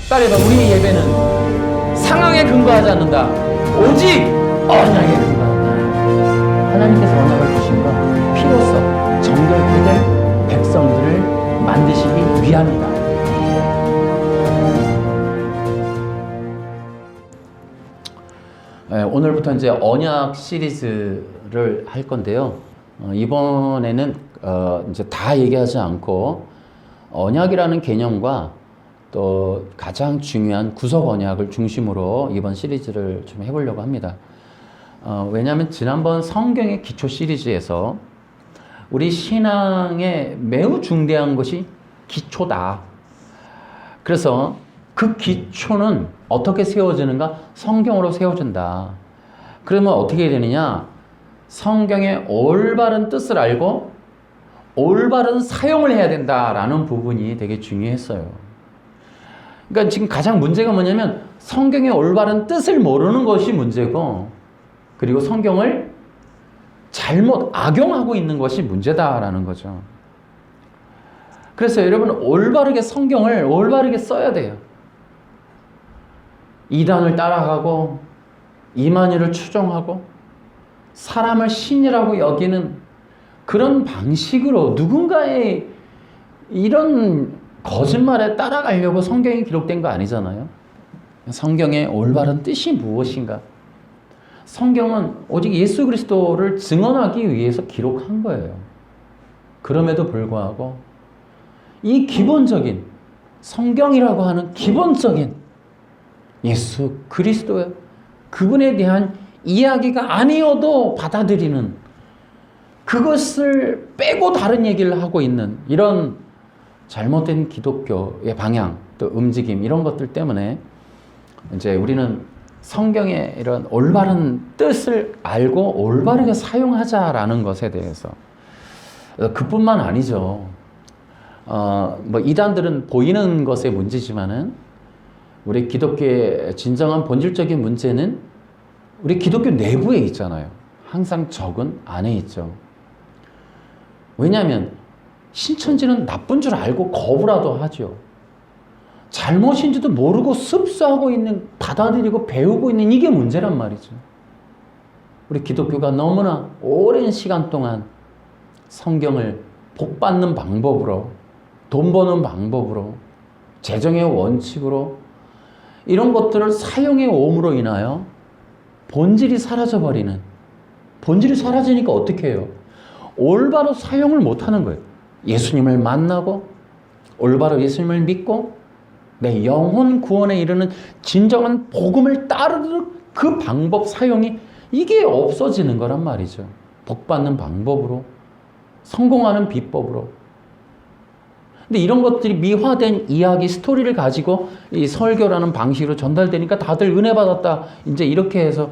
따라해봐. 우리의 예배는 상황에 근거하지 않는다. 오직 언약에 근거한다. 하나님께서 언약을 주신 건 피로써 정결케 될 백성들을 만드시기 위함이다. 오늘부터 이제 언약 시리즈를 할 건데요. 이번에는 이제 다 얘기하지 않고 언약이라는 개념과 또 가장 중요한 구속 언약을 중심으로 이번 시리즈를 좀 해보려고 합니다. 왜냐하면 지난번 성경의 기초 시리즈에서 우리 신앙에 매우 중대한 것이 기초다. 그래서 그 기초는 어떻게 세워지는가? 성경으로 세워진다. 그러면 어떻게 되느냐? 성경의 올바른 뜻을 알고 올바른 사용을 해야 된다라는 부분이 되게 중요했어요. 그러니까 지금 가장 문제가 뭐냐면 성경의 올바른 뜻을 모르는 것이 문제고, 그리고 성경을 잘못 악용하고 있는 것이 문제다라는 거죠. 그래서 여러분, 올바르게 성경을 올바르게 써야 돼요. 이단을 따라가고 이만희를 추종하고 사람을 신이라고 여기는 그런 방식으로 누군가의 이런 거짓말에 따라가려고 성경이 기록된 거 아니잖아요. 성경의 올바른 뜻이 무엇인가? 성경은 오직 예수 그리스도를 증언하기 위해서 기록한 거예요. 그럼에도 불구하고 이 기본적인 성경이라고 하는 기본적인 예수 그리스도의 그분에 대한 이야기가 아니어도 받아들이는, 그것을 빼고 다른 얘기를 하고 있는 이런 잘못된 기독교의 방향, 또 움직임, 이런 것들 때문에 이제 우리는 성경의 이런 올바른 뜻을 알고 올바르게 사용하자라는 것에 대해서, 그뿐만 아니죠. 뭐 이단들은 보이는 것의 문제지만은 우리 기독교의 진정한 본질적인 문제는 우리 기독교 내부에 있잖아요. 항상 적은 안에 있죠. 왜냐하면 신천지는 나쁜 줄 알고 거부라도 하죠. 잘못인지도 모르고 습수하고 있는, 받아들이고 배우고 있는 이게 문제란 말이죠. 우리 기독교가 너무나 오랜 시간 동안 성경을 복 받는 방법으로, 돈 버는 방법으로, 재정의 원칙으로 이런 것들을 사용해 옴으로 인하여 본질이 사라져버리는, 본질이 사라지니까 어떻게 해요? 올바로 사용을 못하는 거예요. 예수님을 만나고 올바로 예수님을 믿고 내 영혼 구원에 이르는 진정한 복음을 따르는 그 방법 사용이, 이게 없어지는 거란 말이죠. 복받는 방법으로, 성공하는 비법으로. 근데 이런 것들이 미화된 이야기, 스토리를 가지고 이 설교라는 방식으로 전달되니까 다들 은혜 받았다, 이제 이렇게 해서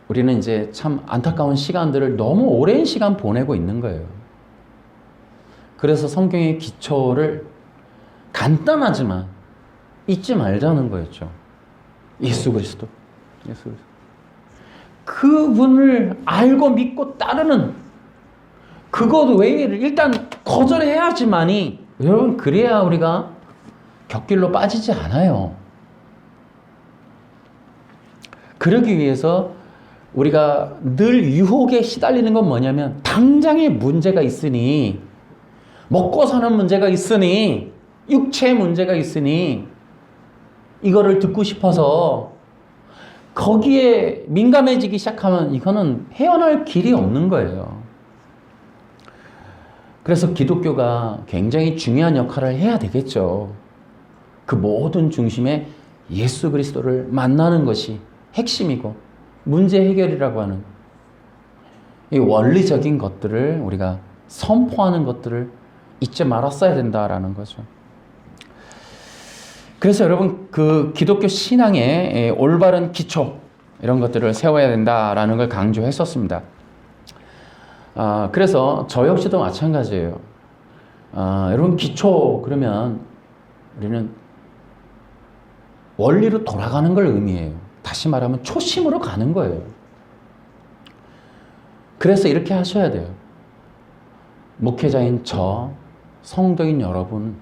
우리는 이제 참 안타까운 시간들을 너무 오랜 시간 보내고 있는 거예요. 그래서 성경의 기초를 간단하지만 잊지 말자는 거였죠. 예수 그리스도. 예수 그리스도. 그분을 알고 믿고 따르는 그것 외에를 일단 거절해야지만이, 여러분, 그래야 우리가 곁길로 빠지지 않아요. 그러기 위해서 우리가 늘 유혹에 시달리는 건 뭐냐면, 당장의 문제가 있으니, 먹고 사는 문제가 있으니, 육체의 문제가 있으니 이거를 듣고 싶어서 거기에 민감해지기 시작하면 이거는 헤어날 길이 없는 거예요. 그래서 기독교가 굉장히 중요한 역할을 해야 되겠죠. 그 모든 중심에 예수 그리스도를 만나는 것이 핵심이고 문제 해결이라고 하는 이 원리적인 것들을 우리가 선포하는 것들을 잊지 말았어야 된다라는 거죠. 그래서 여러분, 그 기독교 신앙의 올바른 기초, 이런 것들을 세워야 된다라는 걸 강조했었습니다. 그래서 저 역시도 마찬가지예요. 여러분, 기초 그러면 우리는 원리로 돌아가는 걸 의미해요. 다시 말하면 초심으로 가는 거예요. 그래서 이렇게 하셔야 돼요. 목회자인 저, 성도인 여러분,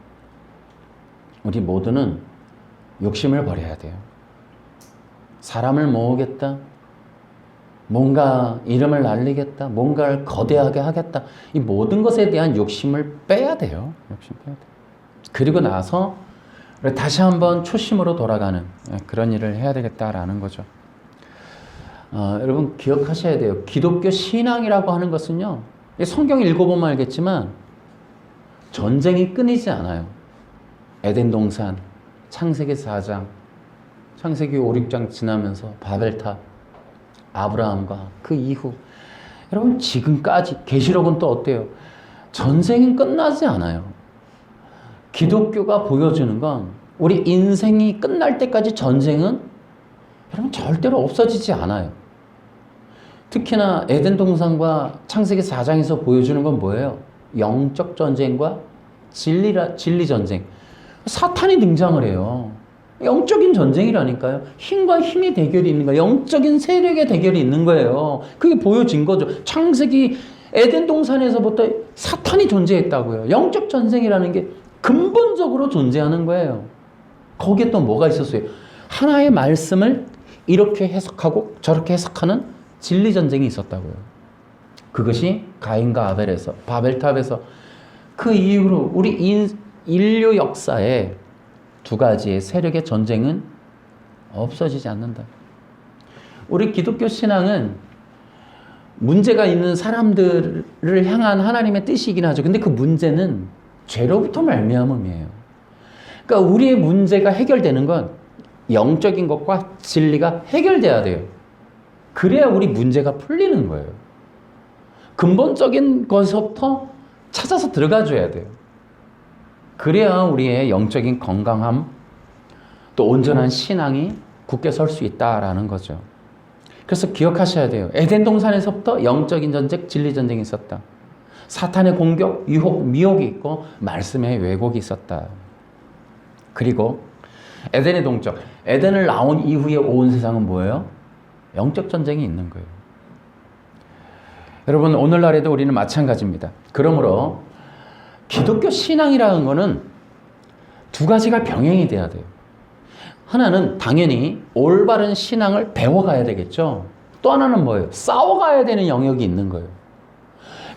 우리 모두는 욕심을 버려야 돼요. 사람을 모으겠다. 뭔가 이름을 날리겠다. 뭔가를 거대하게 하겠다. 이 모든 것에 대한 욕심을 빼야 돼요. 욕심 빼야 돼요. 그리고 나서 다시 한번 초심으로 돌아가는 그런 일을 해야 되겠다라는 거죠. 여러분 기억하셔야 돼요. 기독교 신앙이라고 하는 것은요. 성경 읽어보면 알겠지만 전쟁이 끊이지 않아요. 에덴 동산, 창세기 4장, 창세기 5, 6장 지나면서 바벨탑, 아브라함과 그 이후 여러분 지금까지 계시록은 또 어때요? 전쟁은 끝나지 않아요. 기독교가 보여주는 건 우리 인생이 끝날 때까지 전쟁은 여러분 절대로 없어지지 않아요. 특히나 에덴 동산과 창세기 4장에서 보여주는 건 뭐예요? 영적 전쟁과 진리 전쟁. 사탄이 등장을 해요. 영적인 전쟁이라니까요. 힘과 힘의 대결이 있는 거예요. 영적인 세력의 대결이 있는 거예요. 그게 보여진 거죠. 창세기 에덴 동산에서부터 사탄이 존재했다고요. 영적 전쟁이라는 게 근본적으로 존재하는 거예요. 거기에 또 뭐가 있었어요? 하나의 말씀을 이렇게 해석하고 저렇게 해석하는 진리 전쟁이 있었다고요. 그것이 가인과 아벨에서, 바벨탑에서 그 이후로 우리 인류 역사에 두 가지의 세력의 전쟁은 없어지지 않는다. 우리 기독교 신앙은 문제가 있는 사람들을 향한 하나님의 뜻이긴 하죠. 근데 그 문제는 죄로부터 말미암음이에요. 그러니까 우리의 문제가 해결되는 건 영적인 것과 진리가 해결돼야 돼요. 그래야 우리 문제가 풀리는 거예요. 근본적인 것부터 찾아서 들어가 줘야 돼요. 그래야 우리의 영적인 건강함, 또 온전한 신앙이 굳게 설 수 있다라는 거죠. 그래서 기억하셔야 돼요. 에덴 동산에서부터 영적인 전쟁, 진리 전쟁이 있었다. 사탄의 공격, 유혹, 미혹이 있고 말씀의 왜곡이 있었다. 그리고 에덴의 동쪽, 에덴을 나온 이후에 온 세상은 뭐예요? 영적 전쟁이 있는 거예요. 여러분 오늘날에도 우리는 마찬가지입니다. 그러므로 기독교 신앙이라는 거는 두 가지가 병행이 돼야 돼요. 하나는 당연히 올바른 신앙을 배워가야 되겠죠. 또 하나는 뭐예요? 싸워가야 되는 영역이 있는 거예요.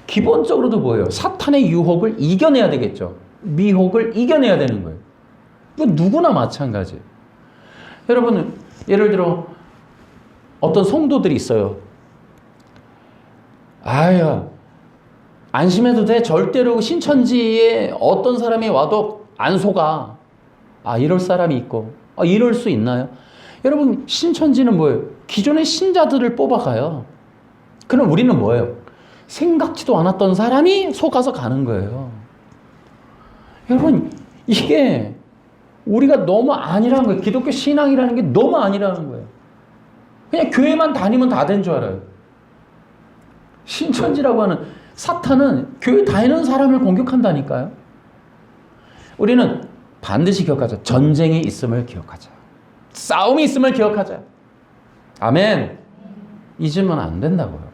기본적으로도 뭐예요? 사탄의 유혹을 이겨내야 되겠죠. 미혹을 이겨내야 되는 거예요. 누구나 마찬가지예요. 여러분 예를 들어 어떤 성도들이 있어요. 아야 안심해도 돼. 절대로 신천지에 어떤 사람이 와도 안 속아. 이럴 사람이 있고 이럴 수 있나요? 여러분 신천지는 뭐예요? 기존의 신자들을 뽑아가요. 그럼 우리는 뭐예요? 생각지도 않았던 사람이 속아서 가는 거예요. 여러분 이게 우리가 너무 아니라는 거예요. 기독교 신앙이라는 게 너무 아니라는 거예요. 그냥 교회만 다니면 다 된 줄 알아요. 신천지라고 하는 사탄은 교회 다니는 사람을 공격한다니까요. 우리는 반드시 기억하자. 전쟁이 있음을 기억하자. 싸움이 있음을 기억하자. 아멘. 잊으면 안 된다고요.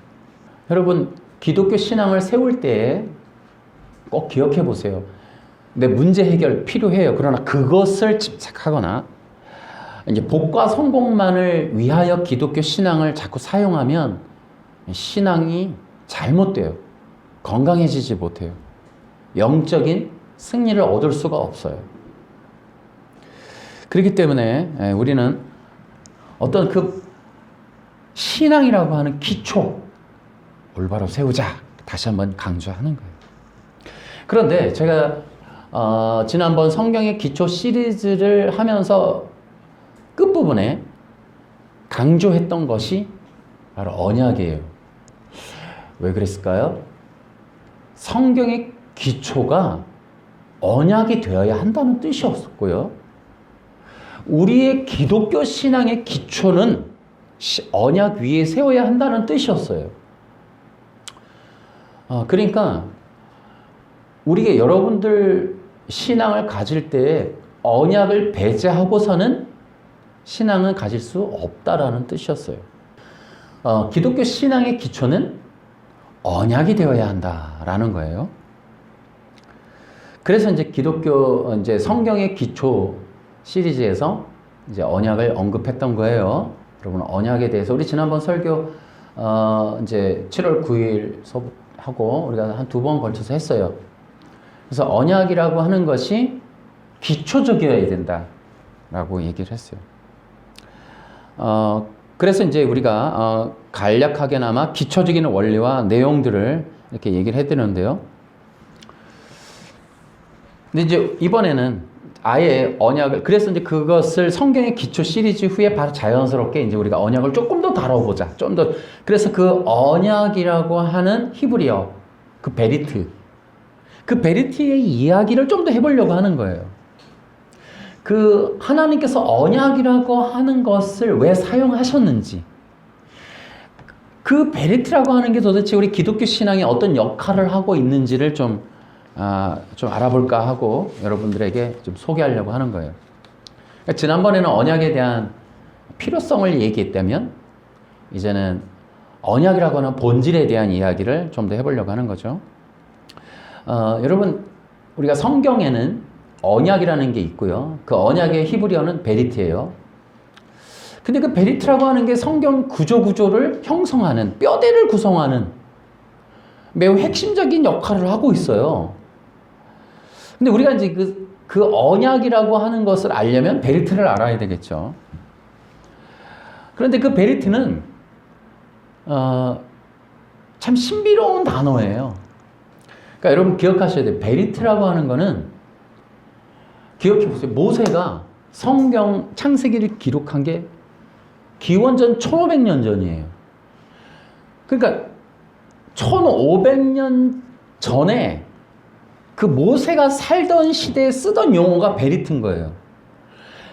여러분 기독교 신앙을 세울 때 꼭 기억해 보세요. 내 문제 해결 필요해요. 그러나 그것을 집착하거나 이제 복과 성공만을 위하여 기독교 신앙을 자꾸 사용하면 신앙이 잘못돼요. 건강해지지 못해요. 영적인 승리를 얻을 수가 없어요. 그렇기 때문에 우리는 어떤 그 신앙이라고 하는 기초 올바로 세우자. 다시 한번 강조하는 거예요. 그런데 제가 지난번 성경의 기초 시리즈를 하면서 끝부분에 강조했던 것이 바로 언약이에요. 왜 그랬을까요? 성경의 기초가 언약이 되어야 한다는 뜻이었고요. 우리의 기독교 신앙의 기초는 언약 위에 세워야 한다는 뜻이었어요. 그러니까 우리가 여러분들 신앙을 가질 때 언약을 배제하고서는 신앙을 가질 수 없다라는 뜻이었어요. 기독교 신앙의 기초는 언약이 되어야 한다라는 거예요. 그래서 이제 기독교 이제 성경의 기초 시리즈에서 이제 언약을 언급했던 거예요. 여러분 언약에 대해서 우리 지난번 설교 이제 7월 9일 하고 우리가 한 2번 걸쳐서 했어요. 그래서 언약이라고 하는 것이 기초적이어야 된다라고 얘기를 했어요. 그래서 이제 우리가 간략하게나마 기초적인 원리와 내용들을 이렇게 얘기를 해드렸는데요. 근데 이제 이번에는 아예 언약을, 그래서 이제 그것을 성경의 기초 시리즈 후에 바로 자연스럽게 이제 우리가 언약을 조금 더 다뤄보자. 좀 더, 그래서 그 언약이라고 하는 히브리어, 그 베리트, 그 베리트의 이야기를 좀 더 해보려고 하는 거예요. 그 하나님께서 언약이라고 하는 것을 왜 사용하셨는지, 그 베리트라고 하는 게 도대체 우리 기독교 신앙에 어떤 역할을 하고 있는지를 좀 알아볼까 하고 여러분들에게 좀 소개하려고 하는 거예요. 그러니까 지난번에는 언약에 대한 필요성을 얘기했다면 이제는 언약이라고 하는 본질에 대한 이야기를 좀 더 해보려고 하는 거죠. 여러분 우리가 성경에는 언약이라는 게 있고요. 그 언약의 히브리어는 베리트예요. 근데 그 베리트라고 하는 게 성경 구조를 형성하는, 뼈대를 구성하는 매우 핵심적인 역할을 하고 있어요. 근데 우리가 이제 그 언약이라고 하는 것을 알려면 베리트를 알아야 되겠죠. 그런데 그 베리트는 참 신비로운 단어예요. 그러니까 여러분 기억하셔야 돼요. 베리트라고 하는 거는, 기억해 보세요. 모세가 성경 창세기를 기록한 게 기원전 1500년 전이에요. 그러니까 1500년 전에 그 모세가 살던 시대에 쓰던 용어가 베리트인 거예요.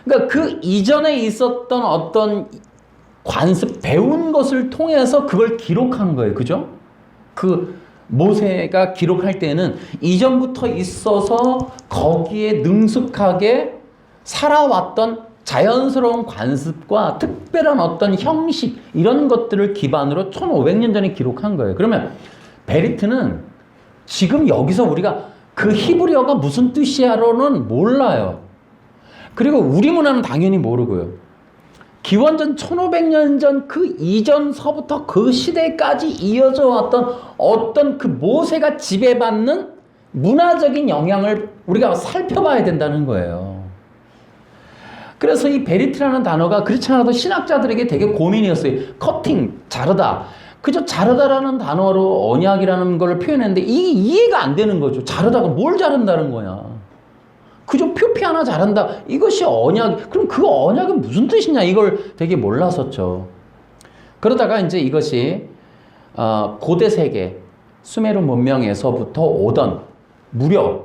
그러니까 그 이전에 있었던 어떤 관습, 배운 것을 통해서 그걸 기록한 거예요. 그죠? 그 모세가 기록할 때는 이전부터 있어서 거기에 능숙하게 살아왔던 자연스러운 관습과 특별한 어떤 형식, 이런 것들을 기반으로 1500년 전에 기록한 거예요. 그러면 베리트는 지금 여기서 우리가 그 히브리어가 무슨 뜻이야로는 몰라요. 그리고 우리 문화는 당연히 모르고요. 기원전 1500년 전 그 이전서부터 그 시대까지 이어져 왔던 어떤 그 모세가 지배받는 문화적인 영향을 우리가 살펴봐야 된다는 거예요. 그래서 이 베리트라는 단어가 그렇지 않아도 신학자들에게 되게 고민이었어요. 커팅, 자르다. 그저 자르다라는 단어로 언약이라는 걸 표현했는데 이게 이해가 안 되는 거죠. 자르다가 뭘 자른다는 거야. 그저 표피 하나 자른다. 이것이 언약. 그럼 그 언약은 무슨 뜻이냐. 이걸 되게 몰랐었죠. 그러다가 이제 이것이 고대 세계 수메르 문명에서부터 오던 무려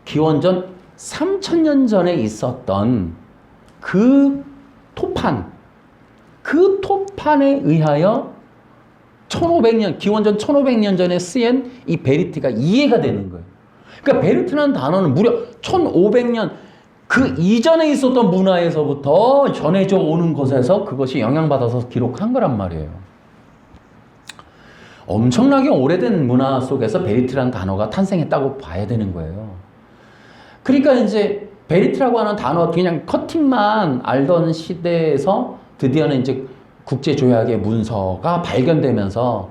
기원전 3000년 전에 있었던 그 토판에 의하여 1500년, 기원전 1500년 전에 쓰인 이 베리트가 이해가 되는 거예요. 그러니까 베리트라는 단어는 무려 1500년 그 이전에 있었던 문화에서부터 전해져 오는 것에서 그것이 영향받아서 기록한 거란 말이에요. 엄청나게 오래된 문화 속에서 베리트라는 단어가 탄생했다고 봐야 되는 거예요. 그러니까 이제 베리트라고 하는 단어 그냥 커팅만 알던 시대에서 드디어는 이제 국제조약의 문서가 발견되면서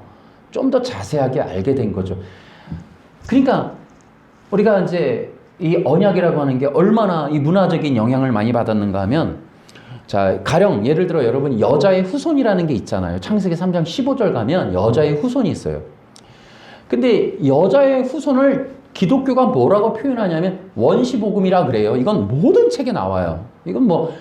좀 더 자세하게 알게 된 거죠. 그러니까 우리가 이제 이 언약이라고 하는 게 얼마나 이 문화적인 영향을 많이 받았는가 하면, 자, 가령 예를 들어 여러분 여자의 후손이라는 게 있잖아요. 창세기 3장 15절 가면 여자의 후손이 있어요. 근데 여자의 후손을 기독교가 뭐라고 표현하냐면 원시복음이라 그래요. 이건 모든 책에 나와요. 이건 뭐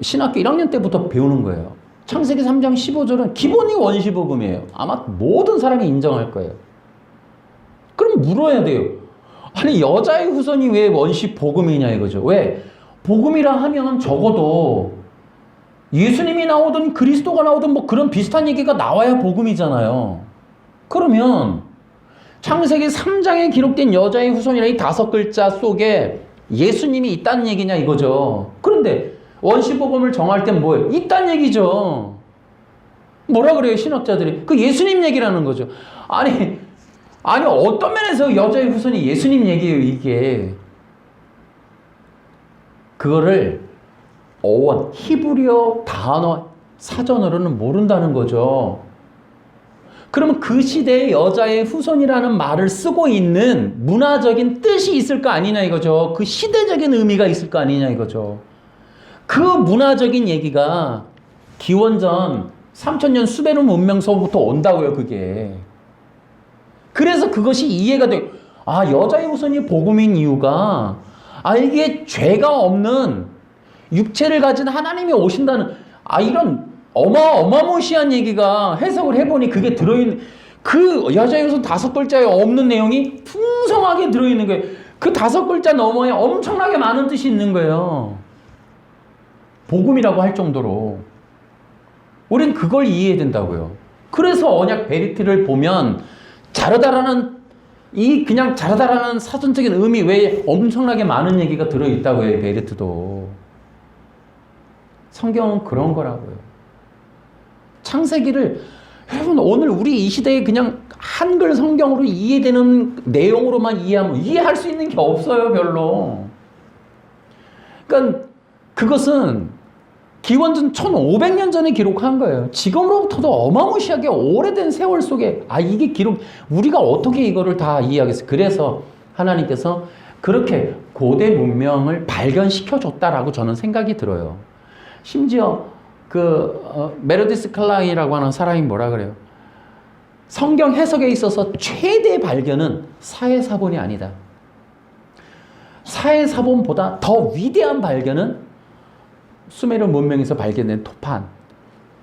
신학교 1학년 때부터 배우는 거예요. 창세기 3장 15절은 기본이 원시복음이에요. 아마 모든 사람이 인정할 거예요. 그럼 물어야 돼요. 아니 여자의 후손이 왜 원시복음이냐 이거죠. 왜? 복음이라 하면 적어도 예수님이 나오든 그리스도가 나오든 뭐 그런 비슷한 얘기가 나와야 복음이잖아요. 그러면 창세기 3장에 기록된 여자의 후손이라 이 5글자 속에 예수님이 있다는 얘기냐 이거죠. 그런데 원시복음을 정할 땐 뭐예요? 있다는 얘기죠. 뭐라 그래요 신학자들이? 그 예수님 얘기라는 거죠. 아니 어떤 면에서 여자의 후손이 예수님 얘기예요 이게. 그거를 어원, 히브리어 단어 사전으로는 모른다는 거죠. 그러면 그 시대의 여자의 후손이라는 말을 쓰고 있는 문화적인 뜻이 있을 거 아니냐 이거죠. 그 시대적인 의미가 있을 거 아니냐 이거죠. 그 문화적인 얘기가 기원전 3000년 수메르 문명서부터 온다고요, 그게. 그래서 그것이 이해가 돼요. 아, 여자의 후손이 복음인 이유가, 아, 이게 죄가 없는 육체를 가진 하나님이 오신다는, 아, 이런 어마무시한 얘기가 해석을 해보니 그게 들어있는, 그 여자의 후손 5글자에 없는 내용이 풍성하게 들어있는 거예요. 그 5글자 너머에 엄청나게 많은 뜻이 있는 거예요. 복음이라고 할 정도로. 우린 그걸 이해해야 된다고요. 그래서 언약 베리트를 보면 자르다라는 그냥 자르다라는 사전적인 의미 외에 엄청나게 많은 얘기가 들어있다고 해요. 베리트도. 성경은 그런 거라고요. 창세기를 여러분 오늘 우리 이 시대에 그냥 한글 성경으로 이해되는 내용으로만 이해하면 이해할 수 있는 게 없어요. 별로. 그러니까 그것은 기원전 1500년 전에 기록한 거예요. 지금으로부터도 어마무시하게 오래된 세월 속에 이게 기록, 우리가 어떻게 이거를 다 이해하겠어요. 그래서 하나님께서 그렇게 고대 문명을 발견시켜 줬다라고 저는 생각이 들어요. 심지어 메르디스 클라이라고 하는 사람이 뭐라 그래요? 성경 해석에 있어서 최대 발견은 사회사본이 아니다. 사회사본보다 더 위대한 발견은 수메르 문명에서 발견된 토판,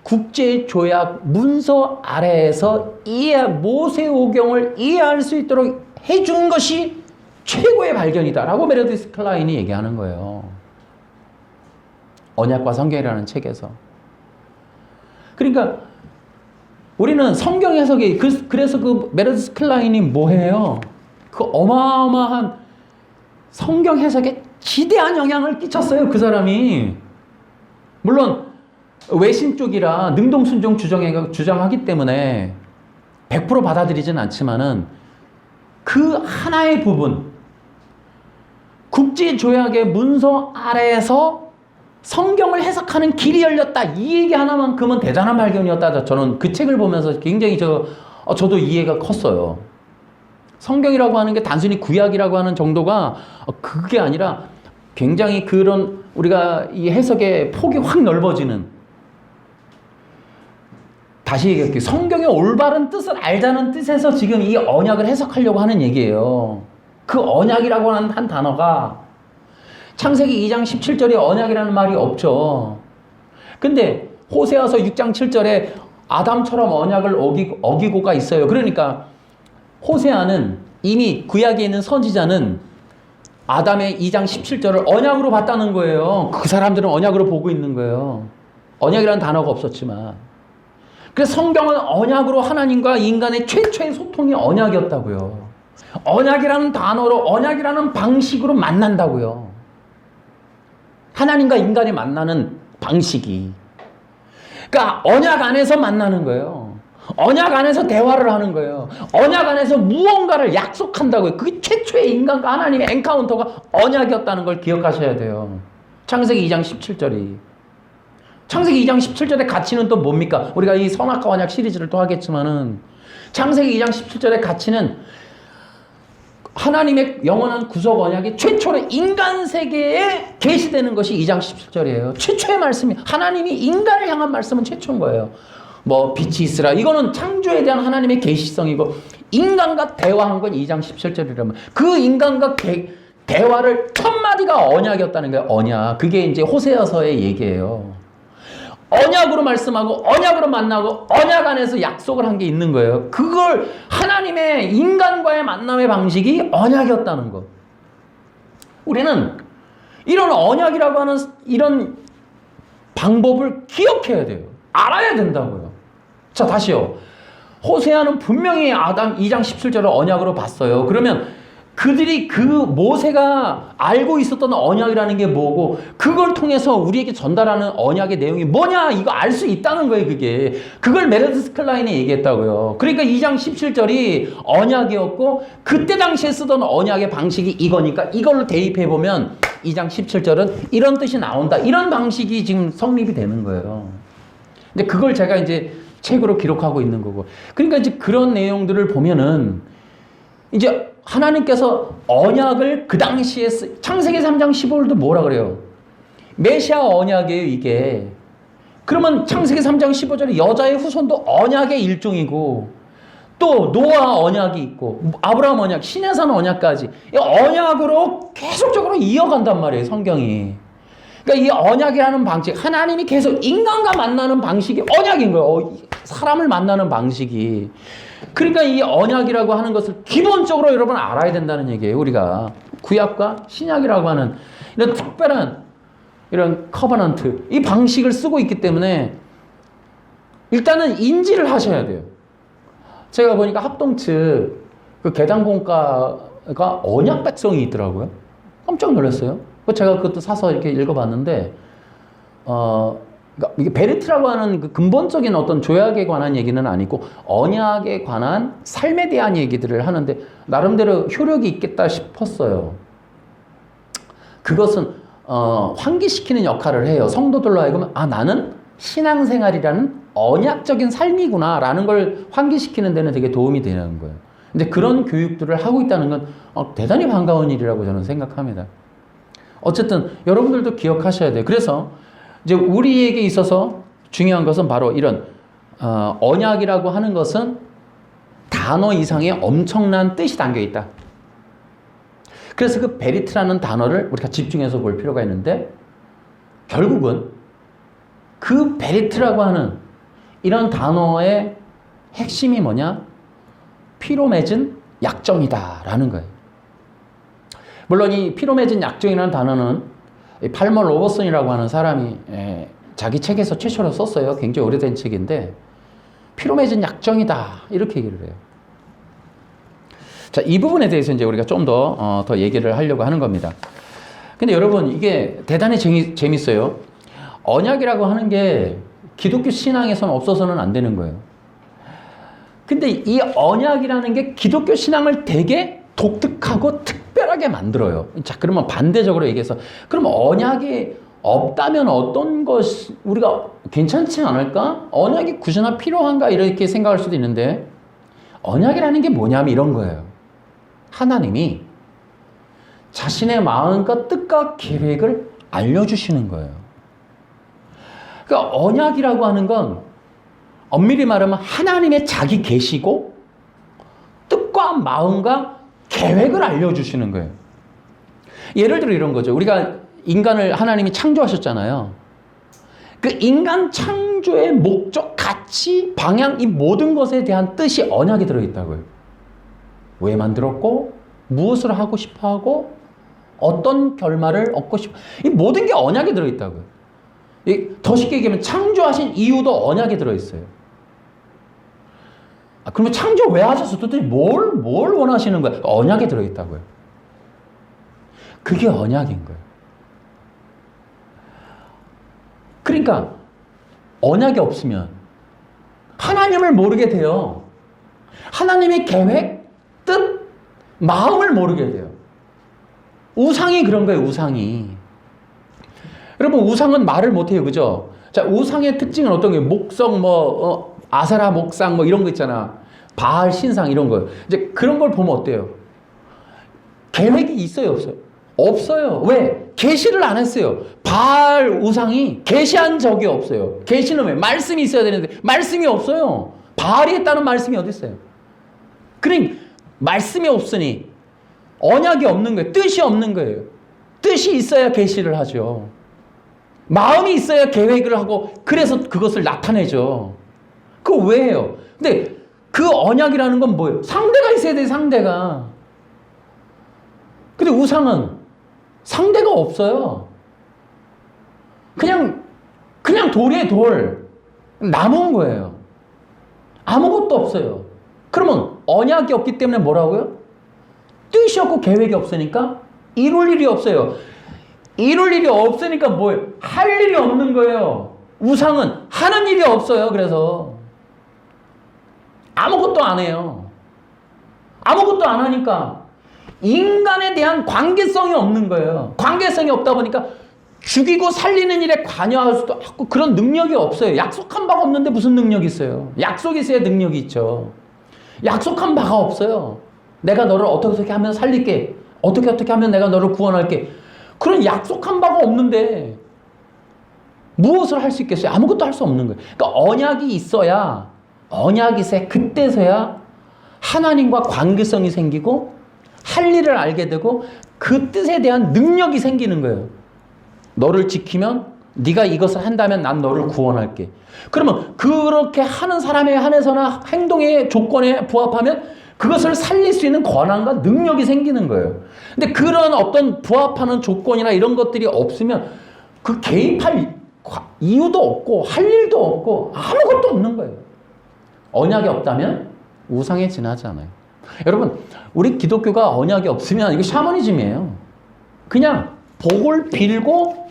국제조약 문서 아래에서 모세오경을 이해할 수 있도록 해준 것이 최고의 발견이다라고 메르디스 클라인이 얘기하는 거예요. 언약과 성경이라는 책에서. 그러니까 우리는 성경 해석에 그래서 그 메르디스 클라인이 뭐해요? 그 어마어마한 성경 해석에 지대한 영향을 끼쳤어요. 그 사람이. 물론 외신 쪽이라 능동순종 주장하기 때문에 100% 받아들이진 않지만은 그 하나의 부분, 국제조약의 문서 아래에서 성경을 해석하는 길이 열렸다. 이 얘기 하나만큼은 대단한 발견이었다. 저는 그 책을 보면서 굉장히 저도 이해가 컸어요. 성경이라고 하는 게 단순히 구약이라고 하는 정도가 그게 아니라 굉장히 그런 우리가 이 해석의 폭이 확 넓어지는, 다시 얘기할게요. 성경의 올바른 뜻을 알자는 뜻에서 지금 이 언약을 해석하려고 하는 얘기예요. 그 언약이라고 하는 한 단어가 창세기 2장 17절에 언약이라는 말이 없죠. 근데 호세아서 6장 7절에 아담처럼 언약을 어기고가 있어요. 그러니까 호세아는 이미 구약에 있는 선지자는 아담의 2장 17절을 언약으로 봤다는 거예요. 그 사람들은 언약으로 보고 있는 거예요. 언약이라는 단어가 없었지만. 그래서 성경은 언약으로 하나님과 인간의 최초의 소통이 언약이었다고요. 언약이라는 단어로, 언약이라는 방식으로 만난다고요. 하나님과 인간이 만나는 방식이. 그러니까 언약 안에서 만나는 거예요. 언약 안에서 대화를 하는 거예요. 언약 안에서 무언가를 약속한다고요. 그게 최초의 인간과 하나님의 엔카운터가 언약이었다는 걸 기억하셔야 돼요. 창세기 2장 17절이. 창세기 2장 17절의 가치는 또 뭡니까? 우리가 이 선악과 언약 시리즈를 또 하겠지만은 창세기 2장 17절의 가치는 하나님의 영원한 구속 언약이 최초로 인간 세계에 계시되는 것이 2장 17절이에요. 최초의 말씀이, 하나님이 인간을 향한 말씀은 최초인 거예요. 빛이 있으라. 이거는 창조에 대한 하나님의 계시성이고, 인간과 대화한 건 2장 17절이라면 그 인간과 대화를 첫마디가 언약이었다는 거예요. 언약. 그게 이제 호세아서의 얘기예요. 언약으로 말씀하고 언약으로 만나고 언약 안에서 약속을 한 게 있는 거예요. 그걸 하나님의 인간과의 만남의 방식이 언약이었다는 것. 우리는 이런 언약이라고 하는 이런 방법을 기억해야 돼요. 알아야 된다고요. 자, 다시요. 호세아는 분명히 아담 2장 17절을 언약으로 봤어요. 그러면 그들이 그 모세가 알고 있었던 언약이라는 게 뭐고, 그걸 통해서 우리에게 전달하는 언약의 내용이 뭐냐, 이거 알 수 있다는 거예요. 그걸 메르디스 클라인이 얘기했다고요. 그러니까 2장 17절이 언약이었고, 그때 당시에 쓰던 언약의 방식이 이거니까 이걸로 대입해보면 2장 17절은 이런 뜻이 나온다. 이런 방식이 지금 성립이 되는 거예요. 근데 그걸 제가 이제 책으로 기록하고 있는 거고. 그러니까 이제 그런 내용들을 보면은 이제 하나님께서 언약을 그 당시에 창세기 3장 15절도 뭐라 그래요? 메시아 언약이에요, 이게. 그러면 창세기 3장 15절에 여자의 후손도 언약의 일종이고 또 노아 언약이 있고 아브라함 언약, 신의 산 언약까지 이 언약으로 계속적으로 이어간단 말이에요, 성경이. 그러니까 이 언약이라는 방식, 하나님이 계속 인간과 만나는 방식이 언약인 거예요. 사람을 만나는 방식이. 그러니까 이 언약이라고 하는 것을 기본적으로 여러분 알아야 된다는 얘기예요. 우리가 구약과 신약이라고 하는 이런 특별한 이런 커버넌트, 이 방식을 쓰고 있기 때문에 일단은 인지를 하셔야 돼요. 제가 보니까 합동 측 그 계단공과가 언약 백성이 있더라고요. 깜짝 놀랐어요. 제가 그것도 사서 이렇게 읽어봤는데, 그러니까 이게 베르트라고 하는 그 근본적인 어떤 조약에 관한 얘기는 아니고 언약에 관한 삶에 대한 얘기들을 하는데 나름대로 효력이 있겠다 싶었어요. 그것은 환기시키는 역할을 해요. 성도들로 하여금 나는 신앙생활이라는 언약적인 삶이구나 라는 걸 환기시키는 데는 되게 도움이 되는 거예요. 근데 그런 교육들을 하고 있다는 건 대단히 반가운 일이라고 저는 생각합니다. 어쨌든 여러분들도 기억하셔야 돼요. 그래서 이제 우리에게 있어서 중요한 것은 바로 이런 언약이라고 하는 것은 단어 이상의 엄청난 뜻이 담겨 있다. 그래서 그 베리트라는 단어를 우리가 집중해서 볼 필요가 있는데 결국은 그 베리트라고 하는 이런 단어의 핵심이 뭐냐? 피로 맺은 약정이다라는 거예요. 물론 이 피로 맺은 약정이라는 단어는 팔머 로버슨이라고 하는 사람이 자기 책에서 최초로 썼어요. 굉장히 오래된 책인데 피로 맺은 약정이다 이렇게 얘기를 해요. 자, 이 부분에 대해서 이제 우리가 좀 더 얘기를 하려고 하는 겁니다. 근데 여러분 이게 대단히 재밌어요. 언약이라고 하는 게 기독교 신앙에서는 없어서는 안 되는 거예요. 근데 이 언약이라는 게 기독교 신앙을 되게 독특하고 특별하게 만들어요. 자, 그러면 반대적으로 얘기해서 그럼 언약이 없다면 어떤 것이 우리가 괜찮지 않을까? 언약이 굳이나 필요한가? 이렇게 생각할 수도 있는데 언약이라는 게 뭐냐면 이런 거예요. 하나님이 자신의 마음과 뜻과 계획을 알려주시는 거예요. 그러니까 언약이라고 하는 건 엄밀히 말하면 하나님의 자기 계시고 뜻과 마음과 계획을 알려주시는 거예요. 예를 들어 이런 거죠. 우리가 인간을 하나님이 창조하셨잖아요. 그 인간 창조의 목적, 가치, 방향 이 모든 것에 대한 뜻이 언약에 들어있다고요. 왜 만들었고 무엇을 하고 싶어하고 어떤 결말을 얻고 싶어 이 모든 게 언약에 들어있다고요. 더 쉽게 얘기하면 창조하신 이유도 언약에 들어있어요. 그러면 창조 왜 하셨어? 도대체 뭘 원하시는 거예요? 언약에 들어있다고요. 그게 언약인 거예요. 그러니까 언약이 없으면 하나님을 모르게 돼요. 하나님의 계획, 뜻, 마음을 모르게 돼요. 우상이 그런 거예요. 우상이. 여러분 우상은 말을 못해요. 그죠? 자, 우상의 특징은 어떤 게 목성 아세라 목상 이런 거 있잖아. 바알 신상 이런 거. 이제 그런 걸 보면 어때요? 계획이 있어요, 없어요? 없어요. 왜? 계시를 안 했어요. 바알 우상이 계시한 적이 없어요. 계시는 왜? 말씀이 있어야 되는데 말씀이 없어요. 바알이 했다는 말씀이 어디 있어요? 그러니 말씀이 없으니 언약이 없는 거예요. 뜻이 없는 거예요. 뜻이 있어야 계시를 하죠. 마음이 있어야 계획을 하고 그래서 그것을 나타내죠. 그거 왜 해요? 근데 그 언약이라는 건 뭐예요? 상대가 있어야 돼, 상대가. 근데 우상은 상대가 없어요. 그냥 돌이에요, 돌. 나무인 거예요. 아무것도 없어요. 그러면 언약이 없기 때문에 뭐라고요? 뜻이 없고 계획이 없으니까 이룰 일이 없어요. 이룰 일이 없으니까 뭐예요? 할 일이 없는 거예요. 우상은 하는 일이 없어요. 그래서 아무것도 안 해요. 아무것도 안 하니까 인간에 대한 관계성이 없는 거예요. 관계성이 없다 보니까 죽이고 살리는 일에 관여할 수도 없고 그런 능력이 없어요. 약속한 바가 없는데 무슨 능력이 있어요? 약속이 있어야 능력이 있죠. 약속한 바가 없어요. 내가 너를 어떻게 하면 살릴게. 어떻게 하면 내가 너를 구원할게. 그런 약속한 바가 없는데 무엇을 할 수 있겠어요? 아무것도 할 수 없는 거예요. 그러니까 언약이 있어야, 언약이 있어야 그때서야 하나님과 관계성이 생기고 할 일을 알게 되고 그 뜻에 대한 능력이 생기는 거예요. 너를 지키면 네가 이것을 한다면 난 너를 구원할게. 그러면 그렇게 하는 사람에 한해서나 행동의 조건에 부합하면 그것을 살릴 수 있는 권한과 능력이 생기는 거예요. 근데 그런 어떤 부합하는 조건이나 이런 것들이 없으면 그 개입할 이유도 없고 할 일도 없고 아무것도 없는 거예요. 언약이 없다면 우상에 지나지 않아요. 여러분, 우리 기독교가 언약이 없으면 이거 샤머니즘이에요. 그냥 복을 빌고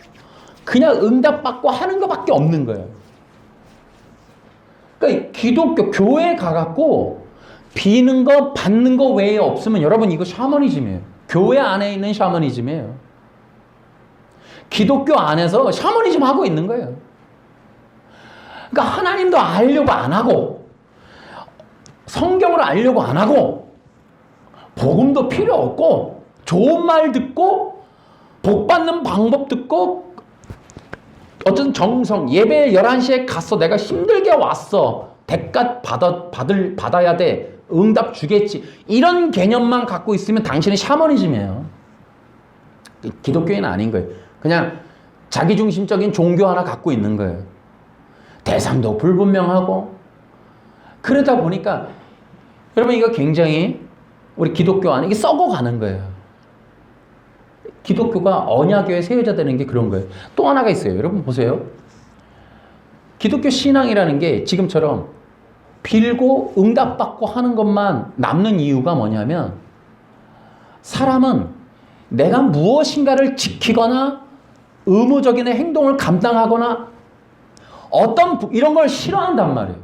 그냥 응답받고 하는 것밖에 없는 거예요. 그러니까 기독교 교회에 가갖고 비는 거 받는 거 외에 없으면 여러분 이거 샤머니즘이에요. 교회 안에 있는 샤머니즘이에요. 기독교 안에서 샤머니즘 하고 있는 거예요. 그러니까 하나님도 알려고 안 하고 성경을 알려고 안 하고 복음도 필요 없고 좋은 말 듣고 복 받는 방법 듣고 어쨌든 정성 예배 11시에 갔어. 내가 힘들게 왔어. 대가 받아야 돼. 응답 주겠지. 이런 개념만 갖고 있으면 당신은 샤머니즘이에요. 기독교인은 아닌 거예요. 그냥 자기중심적인 종교 하나 갖고 있는 거예요. 대상도 불분명하고 그러다 보니까 여러분 이거 굉장히 우리 기독교 안에 이게 썩어가는 거예요. 기독교가 언약교에 세워져야 되는 게 그런 거예요. 또 하나가 있어요. 여러분 보세요. 기독교 신앙이라는 게 지금처럼 빌고 응답받고 하는 것만 남는 이유가 뭐냐면 사람은 내가 무엇인가를 지키거나 의무적인 행동을 감당하거나 어떤 이런 걸 싫어한단 말이에요.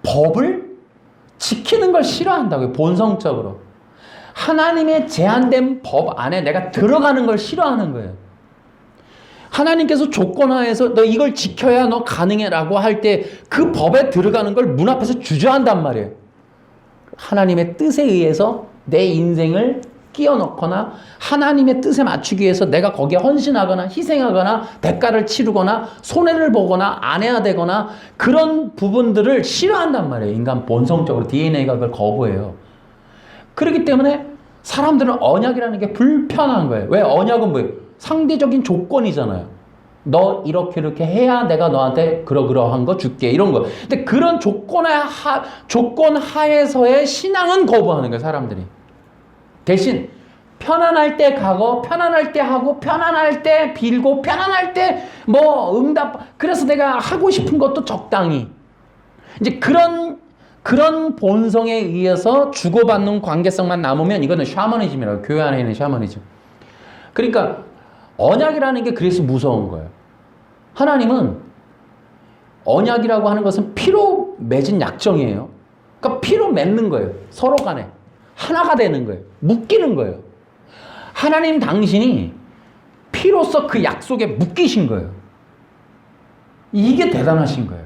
법을 지키는 걸 싫어한다고요. 본성적으로. 하나님의 제한된 법 안에 내가 들어가는 걸 싫어하는 거예요. 하나님께서 조건하에서 너 이걸 지켜야 너 가능해라고 할 때 그 법에 들어가는 걸 문 앞에서 주저한단 말이에요. 하나님의 뜻에 의해서 내 인생을 끼워 넣거나 하나님의 뜻에 맞추기 위해서 내가 거기에 헌신하거나 희생하거나 대가를 치르거나 손해를 보거나 안 해야 되거나 그런 부분들을 싫어한단 말이에요. 인간 본성적으로 DNA가 그걸 거부해요. 그렇기 때문에 사람들은 언약이라는 게 불편한 거예요. 왜? 언약은 뭐예요? 상대적인 조건이잖아요. 너 이렇게 해야 내가 너한테 그러한 거 줄게. 이런 거. 근데 그런 조건 하에서의 신앙은 거부하는 거예요. 사람들이. 대신 편안할 때 가고 편안할 때 하고 편안할 때 빌고 편안할 때 뭐 응답. 그래서 내가 하고 싶은 것도 적당히. 이제 그런 본성에 의해서 주고받는 관계성만 남으면 이거는 샤머니즘이라고. 교회 안에 있는 샤머니즘. 그러니까 언약이라는 게 그래서 무서운 거예요. 하나님은 언약이라고 하는 것은 피로 맺은 약정이에요. 그러니까 피로 맺는 거예요. 서로 간에. 하나가 되는 거예요. 묶이는 거예요. 하나님 당신이 피로써 그 약속에 묶이신 거예요. 이게 대단하신 거예요.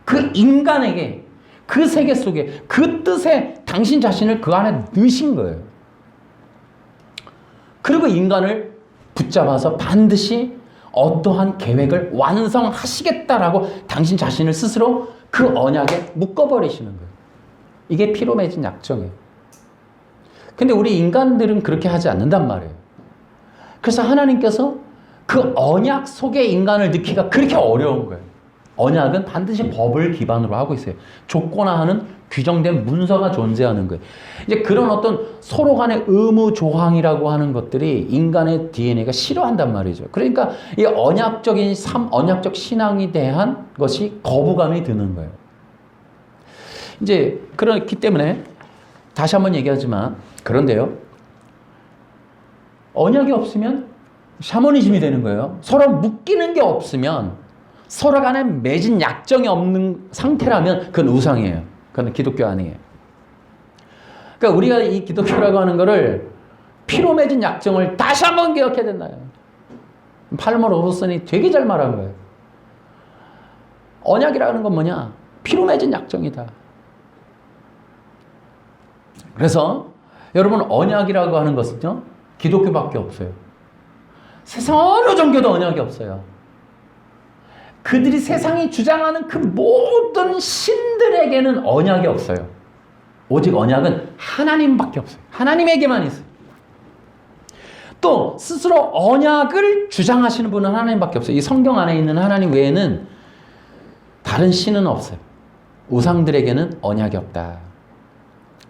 그 인간에게 그 세계 속에 그 뜻에 당신 자신을 그 안에 넣으신 거예요. 그리고 인간을 붙잡아서 반드시 어떠한 계획을 완성하시겠다라고 당신 자신을 스스로 그 언약에 묶어버리시는 거예요. 이게 피로 맺은 약정이에요. 근데 우리 인간들은 그렇게 하지 않는단 말이에요. 그래서 하나님께서 그 언약 속에 인간을 넣기가 그렇게 어려운 거예요. 언약은 반드시 법을 기반으로 하고 있어요. 조건화하는 규정된 문서가 존재하는 거예요. 이제 그런 어떤 서로 간의 의무 조항이라고 하는 것들이 인간의 DNA가 싫어한단 말이죠. 그러니까 이 언약적 신앙에 대한 것이 거부감이 드는 거예요. 이제 그렇기 때문에 다시 한번 얘기하지만 그런데요. 언약이 없으면 샤머니즘이 되는 거예요. 서로 묶이는 게 없으면 서로 간에 맺은 약정이 없는 상태라면 그건 우상이에요. 그건 기독교 아니에요. 그러니까 우리가 이 기독교라고 하는 거를 피로 맺은 약정을 다시 한번 기억해야 된다. 팔머 로버슨이 되게 잘 말한 거예요. 언약이라는 건 뭐냐? 피로 맺은 약정이다. 그래서 여러분, 언약이라고 하는 것은요, 기독교밖에 없어요. 세상 어느 종교도 언약이 없어요. 그들이 세상이 주장하는 그 모든 신들에게는 언약이 없어요. 오직 언약은 하나님밖에 없어요. 하나님에게만 있어요. 또 스스로 언약을 주장하시는 분은 하나님밖에 없어요. 이 성경 안에 있는 하나님 외에는 다른 신은 없어요. 우상들에게는 언약이 없다.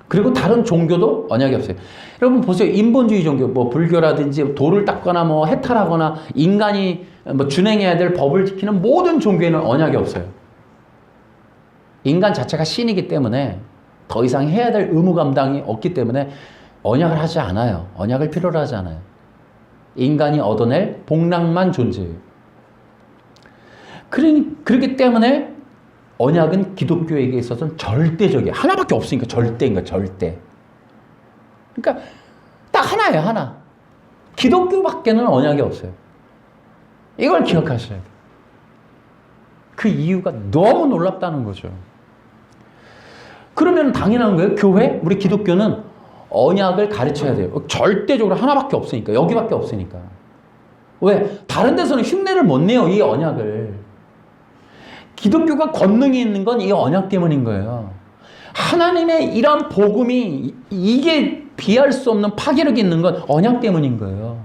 그리고 다른 종교도 언약이 없어요. 여러분 보세요. 인본주의 종교, 뭐 불교라든지 돌을 닦거나 뭐 해탈하거나 인간이 뭐 준행해야 될 법을 지키는 모든 종교에는 언약이 없어요. 인간 자체가 신이기 때문에 더 이상 해야 될 의무 감당이 없기 때문에 언약을 하지 않아요. 언약을 필요로 하지 않아요. 인간이 얻어낼 복락만 존재해요. 그렇기 때문에 언약은 기독교에게 있어서는 절대적이에요. 하나밖에 없으니까 절대인 거야, 절대. 그러니까 딱 하나예요, 하나. 기독교밖에는 언약이 없어요. 이걸 기억하셔야 돼요. 그 이유가 너무 놀랍다는 거죠. 그러면 당연한 거예요. 교회, 우리 기독교는 언약을 가르쳐야 돼요. 절대적으로 하나밖에 없으니까, 여기밖에 없으니까. 왜? 다른 데서는 흉내를 못 내요, 이 언약을. 기독교가 권능이 있는 건 이 언약 때문인 거예요. 하나님의 이런 복음이 이게 비할 수 없는 파괴력이 있는 건 언약 때문인 거예요.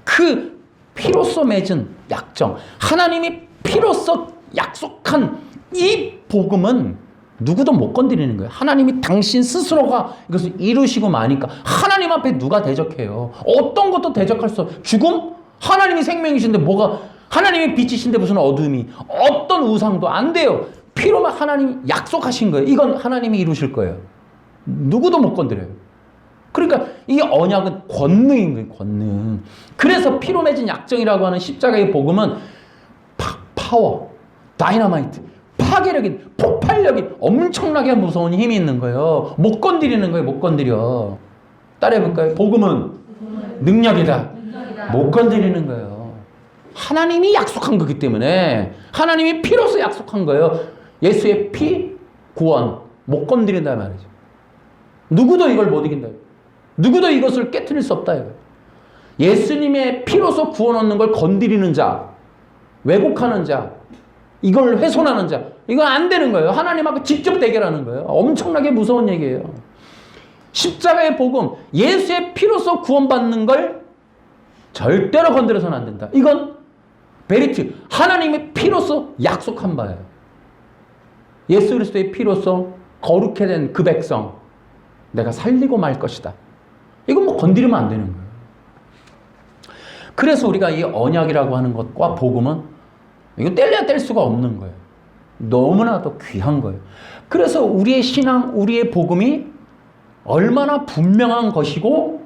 그 피로써 맺은 약정, 하나님이 피로써 약속한 이 복음은 누구도 못 건드리는 거예요. 하나님이 당신 스스로가 이것을 이루시고 마니까 하나님 앞에 누가 대적해요? 어떤 것도 대적할 수 없어요. 죽음? 하나님이 생명이신데 뭐가, 하나님이 빛이신데 무슨 어둠이, 어떤 우상도 안 돼요. 피로만 하나님이 약속하신 거예요. 이건 하나님이 이루실 거예요. 누구도 못 건드려요. 그러니까 이 언약은 권능인 거예요, 권능. 그래서 피로 맺은 약정이라고 하는 십자가의 복음은 파워, 다이너마이트, 파괴력이, 폭발력이 엄청나게 무서운 힘이 있는 거예요. 못 건드리는 거예요, 못 건드려. 따라해볼까요? 복음은 능력이다. 못 건드리는 거예요. 하나님이 약속한 거기 때문에, 하나님이 피로서 약속한 거예요. 예수의 피, 구원, 못 건드린다 말이죠. 누구도 이걸 못 이긴다. 누구도 이것을 깨트릴 수 없다. 예수님의 피로서 구원 얻는 걸 건드리는 자, 왜곡하는 자, 이걸 훼손하는 자, 이건 안 되는 거예요. 하나님하고 직접 대결하는 거예요. 엄청나게 무서운 얘기예요. 십자가의 복음, 예수의 피로서 구원받는 걸 절대로 건드려서는 안 된다. 이건 베리트, 하나님의 피로서 약속한 바예요. 예수 그리스도의 피로서 거룩해 된 그 백성, 내가 살리고 말 것이다. 이건 뭐 건드리면 안 되는 거예요. 그래서 우리가 이 언약이라고 하는 것과 복음은 이거 뗄래야 뗄 수가 없는 거예요. 너무나도 귀한 거예요. 그래서 우리의 신앙, 우리의 복음이 얼마나 분명한 것이고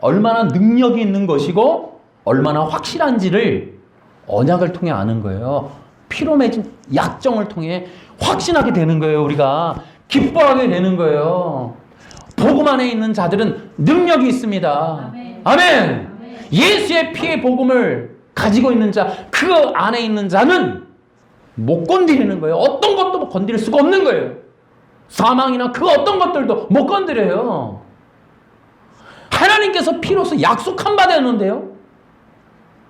얼마나 능력이 있는 것이고 얼마나 확실한지를 언약을 통해 아는 거예요. 피로 맺은 약정을 통해 확신하게 되는 거예요. 우리가 기뻐하게 되는 거예요. 복음 안에 있는 자들은 능력이 있습니다. 아멘. 아멘. 예수의 피의 복음을 가지고 있는 자, 그 안에 있는 자는 못 건드리는 거예요. 어떤 것도 건드릴 수가 없는 거예요. 사망이나 그 어떤 것들도 못 건드려요. 하나님께서 피로서 약속한 바 되었는데요.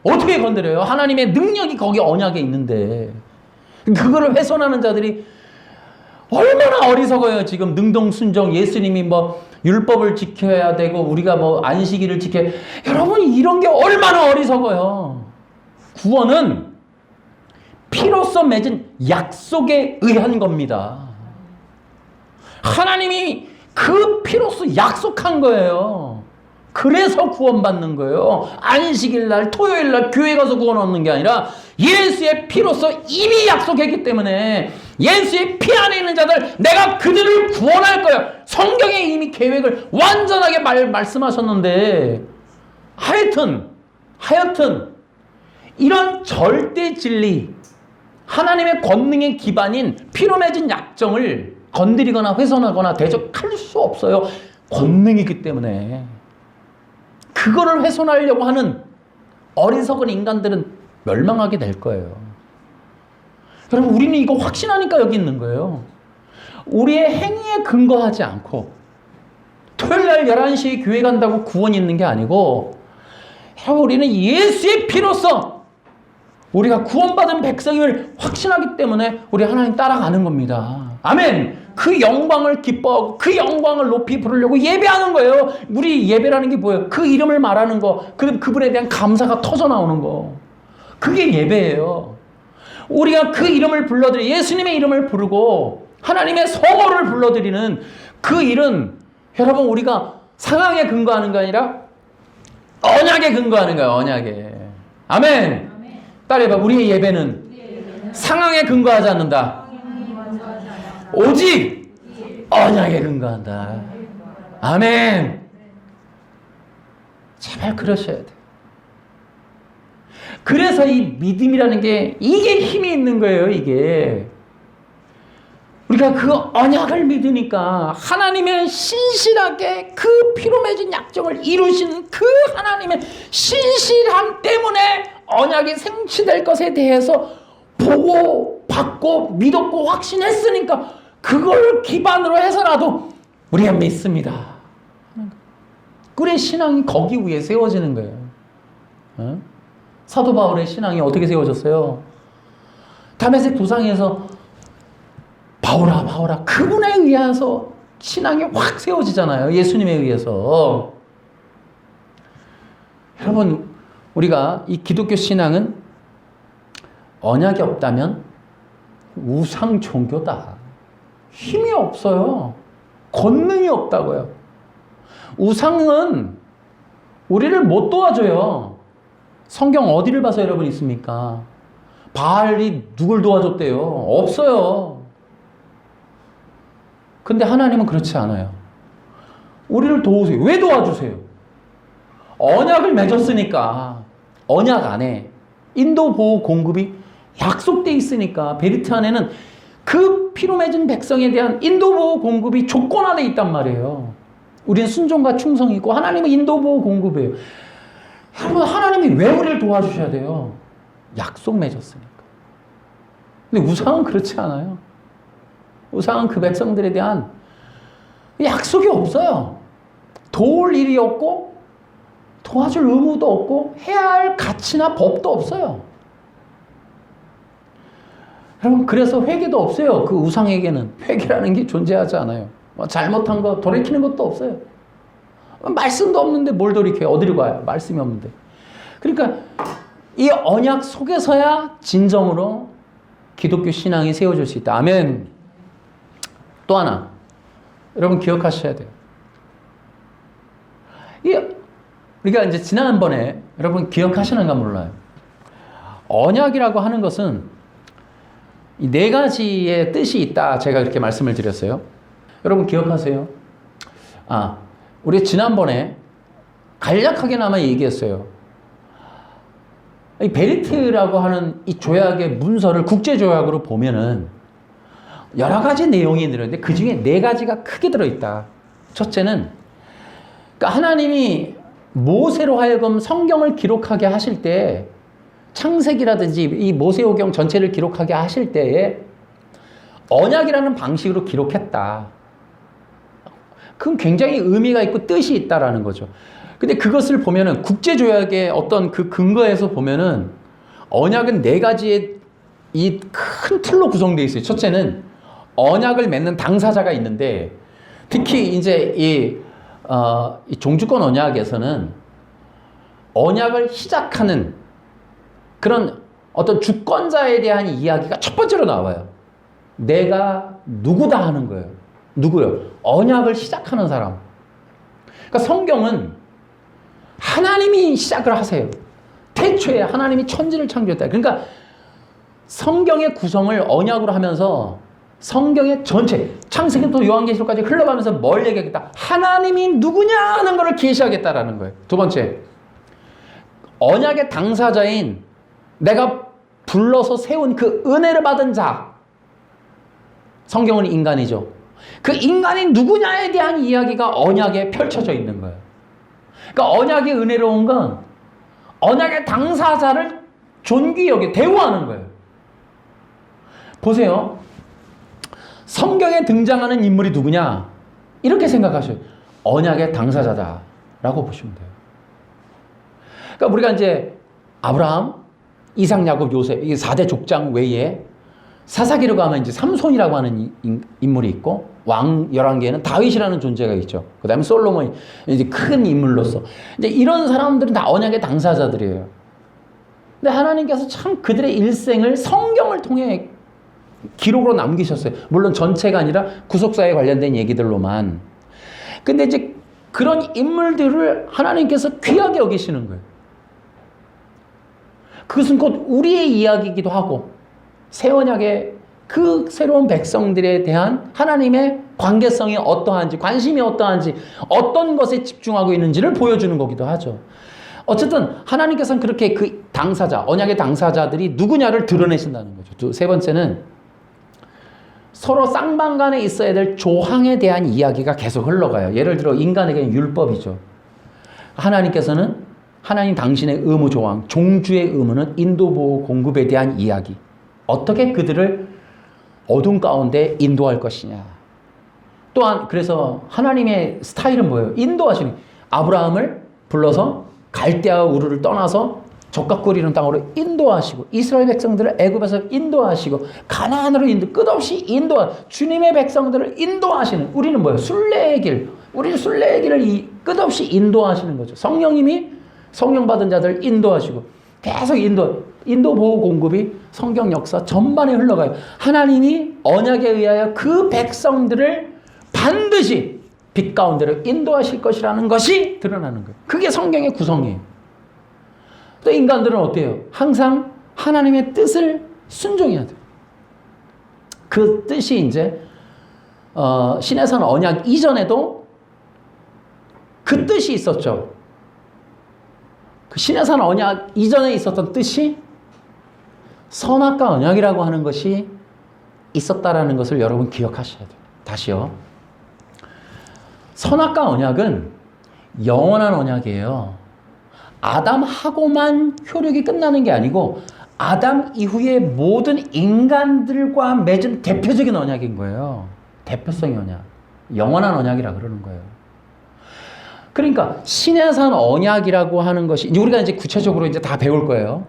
어떻게 건드려요? 하나님의 능력이 거기 언약에 있는데 그거를 훼손하는 자들이 얼마나 어리석어요. 지금 능동순종, 예수님이 뭐 율법을 지켜야 되고 우리가 뭐 안식일을 지켜야, 여러분 이런 게 얼마나 어리석어요. 구원은 피로써 맺은 약속에 의한 겁니다. 하나님이 그 피로써 약속한 거예요. 그래서 구원받는 거예요. 안식일날, 토요일날 교회 가서 구원 얻는 게 아니라 예수의 피로써 이미 약속했기 때문에 예수의 피 안에 있는 자들, 내가 그들을 구원할 거야. 성경에 이미 계획을 완전하게 말씀하셨는데, 하여튼 이런 절대 진리, 하나님의 권능의 기반인 피로 맺은 약정을 건드리거나 훼손하거나 대적할 수 없어요. 권능이기 때문에. 그거를 훼손하려고 하는 어리석은 인간들은 멸망하게 될 거예요. 여러분, 우리는 이거 확신하니까 여기 있는 거예요. 우리의 행위에 근거하지 않고 토요일날 11시에 교회 간다고 구원이 있는 게 아니고, 우리는 예수의 피로써 우리가 구원받은 백성임을 확신하기 때문에 우리 하나님 따라가는 겁니다. 아멘. 그 영광을 기뻐하고 그 영광을 높이 부르려고 예배하는 거예요. 우리 예배라는 게 뭐예요? 그 이름을 말하는 거, 그분에 대한 감사가 터져 나오는 거. 그게 예배예요. 우리가 그 이름을 예수님의 이름을 부르고 하나님의 성호를 불러드리는 그 일은, 여러분, 우리가 상황에 근거하는 게 아니라 언약에 근거하는 거예요. 언약에. 아멘. 따라해봐. 우리의 예배는 상황에 근거하지 않는다. 오직 언약에 근거한다. 아멘. 제발 그러셔야 돼. 그래서 이 믿음이라는 게, 이게 힘이 있는 거예요. 이게 우리가 그 언약을 믿으니까 하나님의 신실하게 그 피로 맺은 약정을 이루시는 그 하나님의 신실함 때문에 언약이 생취될 것에 대해서 보고 받고 믿었고 확신했으니까 그걸 기반으로 해서라도 우리가 믿습니다. 우리의 신앙이 거기 위에 세워지는 거예요. 어? 사도 바울의 신앙이 어떻게 세워졌어요? 다메섹 도상에서 바울아 바울아, 그분에 의해서 신앙이 확 세워지잖아요. 예수님에 의해서. 여러분, 우리가 이 기독교 신앙은 언약이 없다면 우상 종교다. 힘이 없어요. 권능이 없다고요. 우상은 우리를 못 도와줘요. 성경 어디를 봐서 여러분 있습니까? 바알이 누굴 도와줬대요? 없어요. 근데 하나님은 그렇지 않아요. 우리를 도우세요. 왜 도와주세요? 언약을 맺었으니까. 언약 안에 인도 보호 공급이 약속돼 있으니까. 베리트 안에는 그 피로 맺은 백성에 대한 인도 보호 공급이 조건화돼 있단 말이에요. 우리는 순종과 충성이 있고 하나님은 인도 보호 공급이에요. 여러분, 하나님이 왜 우리를 도와주셔야 돼요? 약속 맺었으니까. 근데 우상은 그렇지 않아요. 우상은 그 백성들에 대한 약속이 없어요. 도울 일이 없고 도와줄 의무도 없고 해야 할 가치나 법도 없어요. 여러분, 그래서 회개도 없어요. 그 우상에게는 회개라는 게 존재하지 않아요. 잘못한 거 돌이키는 것도 없어요. 말씀도 없는데 뭘 돌이켜요? 어디로 가요? 말씀이 없는데. 그러니까 이 언약 속에서야 진정으로 기독교 신앙이 세워질 수 있다. 아멘. 또 하나, 여러분 기억하셔야 돼요. 우리가 이제 지난번에 여러분 기억하시는가 몰라요. 언약이라고 하는 것은 이 네 가지의 뜻이 있다. 제가 그렇게 말씀을 드렸어요. 여러분 기억하세요? 우리 지난번에 간략하게나마 얘기했어요. 이 베리트라고 하는 이 조약의 문서를 국제조약으로 보면은 여러 가지 내용이 들어있는데 그 중에 네 가지가 크게 들어있다. 첫째는, 그러니까 하나님이 모세로 하여금 성경을 기록하게 하실 때, 창세기라든지 이 모세오경 전체를 기록하게 하실 때에 언약이라는 방식으로 기록했다. 그건 굉장히 의미가 있고 뜻이 있다라는 거죠. 근데 그것을 보면은 국제조약의 어떤 그 근거에서 보면은 언약은 네 가지의 이 큰 틀로 구성되어 있어요. 첫째는 언약을 맺는 당사자가 있는데, 특히 이제 이 종주권 언약에서는 언약을 시작하는 그런 어떤 주권자에 대한 이야기가 첫 번째로 나와요. 내가 누구다 하는 거예요. 누구요? 언약을 시작하는 사람. 그러니까 성경은 하나님이 시작을 하세요. 태초에 하나님이 천지를 창조했다. 그러니까 성경의 구성을 언약으로 하면서 성경의 전체, 창세기부터 요한계시록까지 흘러가면서 뭘 얘기하겠다? 하나님이 누구냐 하는 것을 계시하겠다라는 거예요. 두 번째, 언약의 당사자인 내가 불러서 세운 그 은혜를 받은 자, 성경은 인간이죠. 그 인간이 누구냐에 대한 이야기가 언약에 펼쳐져 있는 거예요. 그러니까 언약의 은혜로운 건 언약의 당사자를 존귀 여겨 대우하는 거예요. 보세요. 성경에 등장하는 인물이 누구냐? 이렇게 생각하셔요. 언약의 당사자다라고 보시면 돼요. 그러니까 우리가 이제 아브라함, 이삭, 야곱, 요셉 이 4대 족장 외에 사사기로 가면 이제 삼손이라고 하는 인물이 있고 왕 11개에는 다윗이라는 존재가 있죠. 그 다음에 솔로몬이 이제 큰 인물로서 이제 이런 사람들은 다 언약의 당사자들이에요. 근데 하나님께서 참 그들의 일생을 성경을 통해 기록으로 남기셨어요. 물론 전체가 아니라 구속사에 관련된 얘기들로만. 근데 이제 그런 인물들을 하나님께서 귀하게 여기시는 거예요. 그것은 곧 우리의 이야기이기도 하고 새 언약의 그 새로운 백성들에 대한 하나님의 관계성이 어떠한지, 관심이 어떠한지, 어떤 것에 집중하고 있는지를 보여주는 거기도 하죠. 어쨌든 하나님께서는 그렇게 그 당사자, 언약의 당사자들이 누구냐를 드러내신다는 거죠. 세 번째는 서로 쌍방간에 있어야 될 조항에 대한 이야기가 계속 흘러가요. 예를 들어 인간에게는 율법이죠. 하나님께서는 하나님 당신의 의무 조항, 종주의 의무는 인도보호 공급에 대한 이야기. 어떻게 그들을 어둠 가운데 인도할 것이냐. 또한 그래서 하나님의 스타일은 뭐예요? 인도하시는. 아브라함을 불러서 갈대아와 우르를 떠나서 적각거리는 땅으로 인도하시고 이스라엘 백성들을 애굽에서 인도하시고 가나안으로 끝없이 주님의 백성들을 인도하시는. 우리는 뭐예요? 순례의 길. 우리는 순례의 길을 끝없이 인도하시는 거죠. 성령님이 성령 받은 자들 인도하시고 계속 인도 보호 공급이 성경 역사 전반에 흘러가요. 하나님이 언약에 의하여 그 백성들을 반드시 빛 가운데로 인도하실 것이라는 것이 드러나는 거예요. 그게 성경의 구성이에요. 또 인간들은 어때요? 항상 하나님의 뜻을 순종해야 돼요. 그 뜻이 이제 시내산 언약 이전에도 그 뜻이 있었죠. 그 시내산 언약 이전에 있었던 뜻이 선악과 언약이라고 하는 것이 있었다라는 것을 여러분 기억하셔야 돼요. 다시요. 선악과 언약은 영원한 언약이에요. 아담하고만 효력이 끝나는 게 아니고 아담 이후의 모든 인간들과 맺은 대표적인 언약인 거예요. 대표성의 언약. 영원한 언약이라 그러는 거예요. 그러니까 시내산 언약이라고 하는 것이 우리가 이제 구체적으로 이제 다 배울 거예요.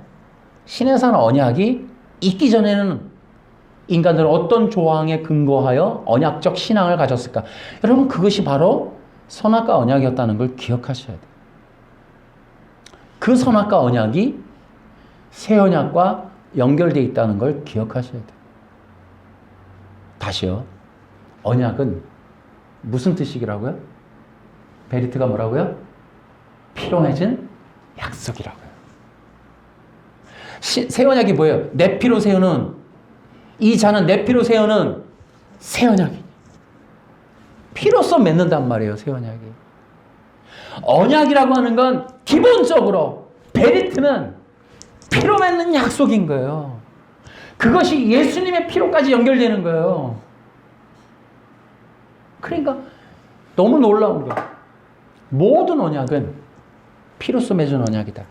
시내산 언약이 있기 전에는 인간들은 어떤 조항에 근거하여 언약적 신앙을 가졌을까? 여러분 그것이 바로 선악과 언약이었다는 걸 기억하셔야 돼요. 그 선악과 언약이 새 언약과 연결되어 있다는 걸 기억하셔야 돼요. 다시요. 언약은 무슨 뜻이라고요? 베리트가 뭐라고요? 피로 맺은 약속이라고요. 새 언약이 뭐예요? 내 피로 세우는 이 자는 내 피로 세우는 새 언약이. 피로써 맺는단 말이에요. 새 언약이. 언약이라고 하는 건 기본적으로 베리트는 피로 맺는 약속인 거예요. 그것이 예수님의 피로까지 연결되는 거예요. 그러니까 너무 놀라운 거. 모든 언약은 피로써 맺은 언약이다.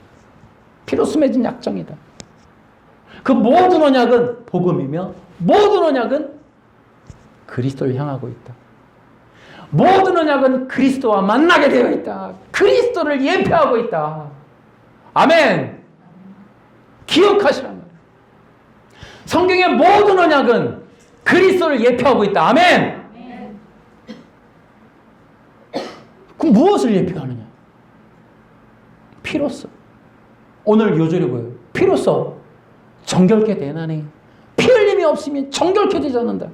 피로써 맺은 약정이다. 그 모든 언약은 복음이며 모든 언약은 그리스도를 향하고 있다. 모든 언약은 그리스도와 만나게 되어 있다. 그리스도를 예표하고 있다. 아멘. 기억하시란 말이에요. 성경의 모든 언약은 그리스도를 예표하고 있다. 아멘. 그럼 무엇을 예표하느냐? 피로써. 오늘 요절이 뭐예요? 피로써 정결케 되나니 피 흘림이 없으면 정결케 되지 않는다.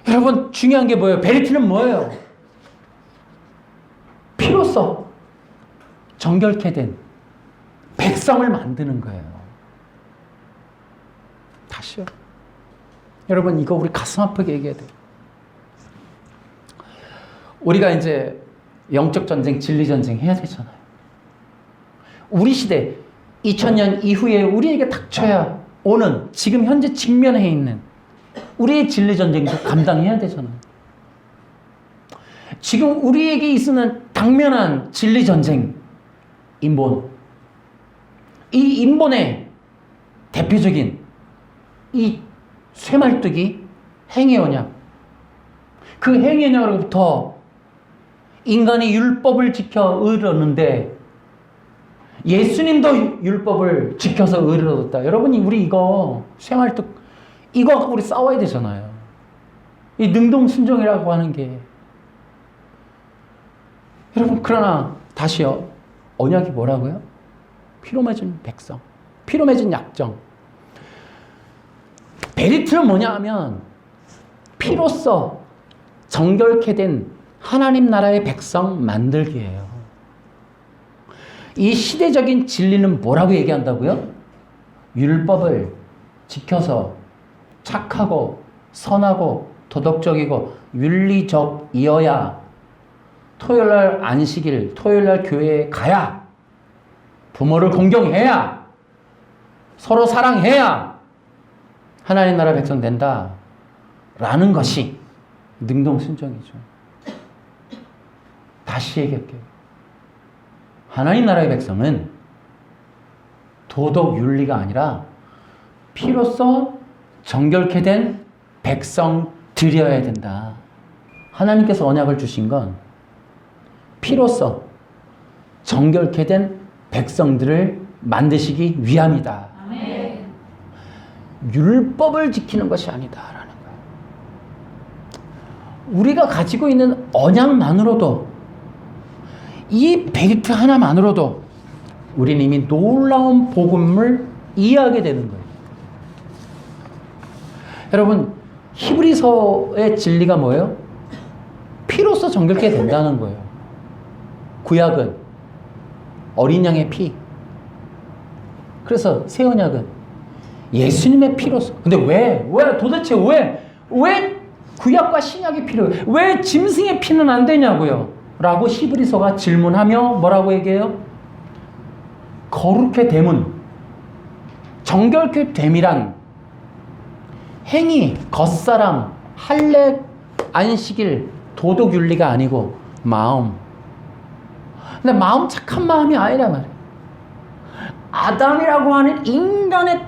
여러분 중요한 게 뭐예요? 베리트는 뭐예요? 피로써 정결케 된 백성을 만드는 거예요. 다시요. 여러분 이거 우리 가슴 아프게 얘기해야 돼요. 우리가 이제 영적 전쟁, 진리 전쟁 해야 되잖아요. 우리 시대 2000년 이후에 우리에게 닥쳐야 오는 지금 현재 직면해 있는 우리의 진리 전쟁도 감당해야 되잖아요. 지금 우리에게 있는 당면한 진리 전쟁, 인본. 이 인본의 대표적인 이 쇠말뚝이 행해언약. 그 행해언약으로부터 인간이 율법을 지켜 의를 얻는데 예수님도 율법을 지켜서 의를 얻었다. 여러분이 우리 이거 쇠말뚝 이거 갖고 우리 싸워야 되잖아요. 이 능동순종이라고 하는 게. 여러분 그러나 다시요. 언약이 뭐라고요? 피로 맺은 백성. 피로 맺은 약정. 베리트는 뭐냐 하면 피로써 정결케 된 하나님 나라의 백성 만들기예요. 이 시대적인 진리는 뭐라고 얘기한다고요? 율법을 지켜서 착하고 선하고 도덕적이고 윤리적이어야 토요일날 안식일, 토요일날 교회에 가야 부모를 공경해야 서로 사랑해야 하나님 나라 백성 된다 라는 것이 능동순종이죠. 다시 얘기할게요. 하나님 나라의 백성은 도덕 윤리가 아니라 피로써 정결케 된 백성들이어야 된다. 하나님께서 언약을 주신 건 피로써 정결케 된 백성들을 만드시기 위함이다. 아멘. 율법을 지키는 것이 아니다라는 거예요. 우리가 가지고 있는 언약만으로도 이 베리트 하나만으로도 우리는 이미 놀라운 복음을 이해하게 되는 거예요. 여러분 히브리서의 진리가 뭐예요? 피로써 정결케 된다는 거예요. 구약은 어린 양의 피. 그래서 새 언약은 예수님의 피로써. 근데 왜 도대체 왜 구약과 신약이 필요해요? 왜 짐승의 피는 안 되냐고요? 라고 히브리서가 질문하며 뭐라고 얘기해요? 거룩해 됨은 정결케 됨이란 행위, 겉사람, 할례, 안식일, 도덕 윤리가 아니고 마음. 근데 마음 착한 마음이 아니란 말이에요. 아담이라고 하는 인간의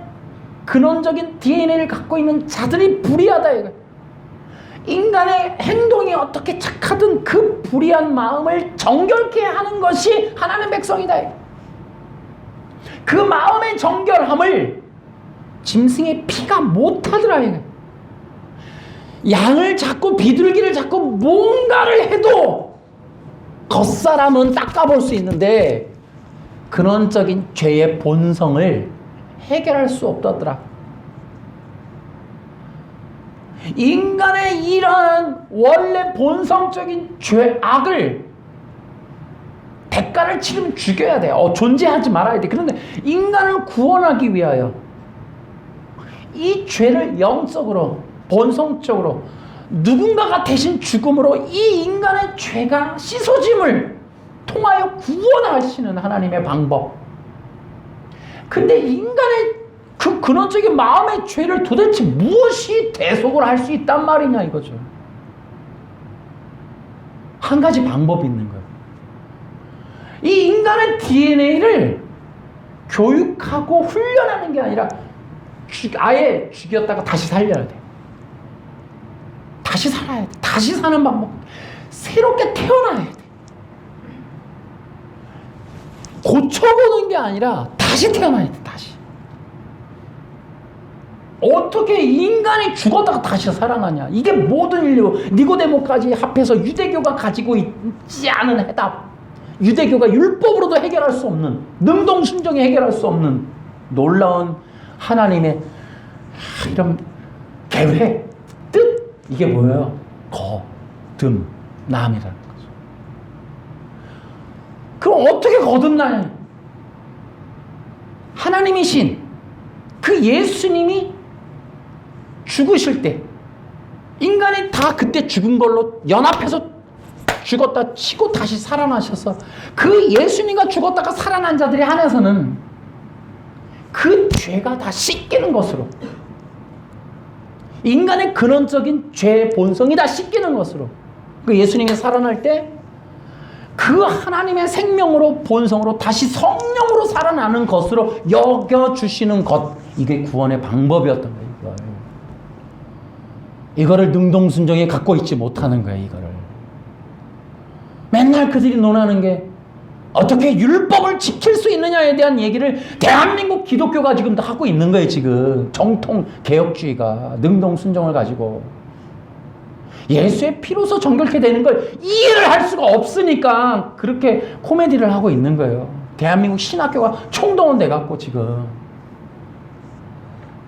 근원적인 DNA를 갖고 있는 자들이 불의하다 이거예요. 인간의 행동이 어떻게 착하든 그 불의한 마음을 정결케 하는 것이 하나님의 백성이다. 그 마음의 정결함을 짐승의 피가 못하더라. 양을 잡고 비둘기를 잡고 뭔가를 해도 겉사람은 닦아볼 수 있는데 근원적인 죄의 본성을 해결할 수 없다더라. 인간의 이러한 원래 본성적인 악을 대가를 치르면 죽여야 돼요. 존재하지 말아야 돼. 그런데 인간을 구원하기 위하여 이 죄를 영적으로 본성적으로 누군가가 대신 죽음으로 이 인간의 죄가 씻어짐을 통하여 구원하시는 하나님의 방법. 근데 인간의 그 근원적인 마음의 죄를 도대체 무엇이 대속을 할 수 있단 말이냐 이거죠. 한 가지 방법이 있는 거예요. 이 인간의 DNA를 교육하고 훈련하는 게 아니라 아예 죽였다가 다시 살려야 돼. 다시 살아야 돼. 다시 사는 방법. 새롭게 태어나야 돼. 고쳐보는 게 아니라 다시 태어나야 돼. 다시. 어떻게 인간이 죽었다가 다시 살아나냐. 이게 모든 인류 니고데모까지 합해서 유대교가 가지고 있지 않은 해답. 유대교가 율법으로도 해결할 수 없는, 능동순종이 해결할 수 없는 놀라운 하나님의 이런 계획, 뜻. 이게 뭐예요? 거듭남이라는 거죠. 그럼 어떻게 거듭나냐? 하나님이신 그 예수님이 죽으실 때 인간이 다 그때 죽은 걸로 연합해서 죽었다 치고 다시 살아나셔서 그 예수님과 죽었다가 살아난 자들에 한해서는 그 죄가 다 씻기는 것으로, 인간의 근원적인 죄의 본성이 다 씻기는 것으로 그 예수님이 살아날 때 그 하나님의 생명으로 본성으로 다시 성령으로 살아나는 것으로 여겨주시는 것, 이게 구원의 방법이었던 거예요. 이거를 능동순종에 갖고 있지 못하는 거예요. 이거를 맨날 그들이 논하는 게 어떻게 율법을 지킬 수 있느냐에 대한 얘기를 대한민국 기독교가 지금 하고 있는 거예요. 지금 정통 개혁주의가 능동순종을 가지고 예수의 피로서 정결케 되는 걸 이해를 할 수가 없으니까 그렇게 코미디를 하고 있는 거예요. 대한민국 신학교가 총동원 돼갖고 지금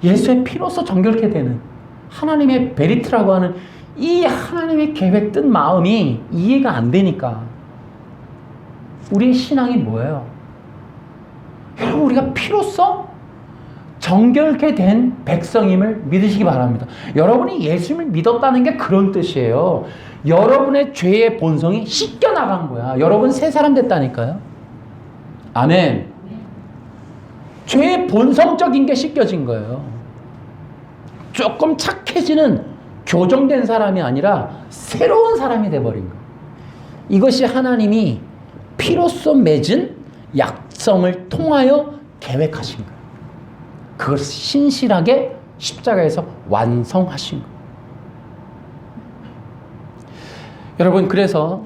예수의 피로서 정결케 되는 하나님의 베리트라고 하는 이 하나님의 계획 뜬 마음이 이해가 안 되니까 우리의 신앙이 뭐예요? 여러분, 우리가 피로써 정결케 된 백성임을 믿으시기 바랍니다. 여러분이 예수님을 믿었다는 게 그런 뜻이에요. 여러분의 죄의 본성이 씻겨나간 거야. 여러분 새 사람 됐다니까요. 아멘. 죄의 본성적인 게 씻겨진 거예요. 조금 착해지는 교정된 사람이 아니라 새로운 사람이 돼버린 거예요. 이것이 하나님이 피로써 맺은 약성을 통하여 계획하신 거예요. 그걸 신실하게 십자가에서 완성하신 거예요. 여러분, 그래서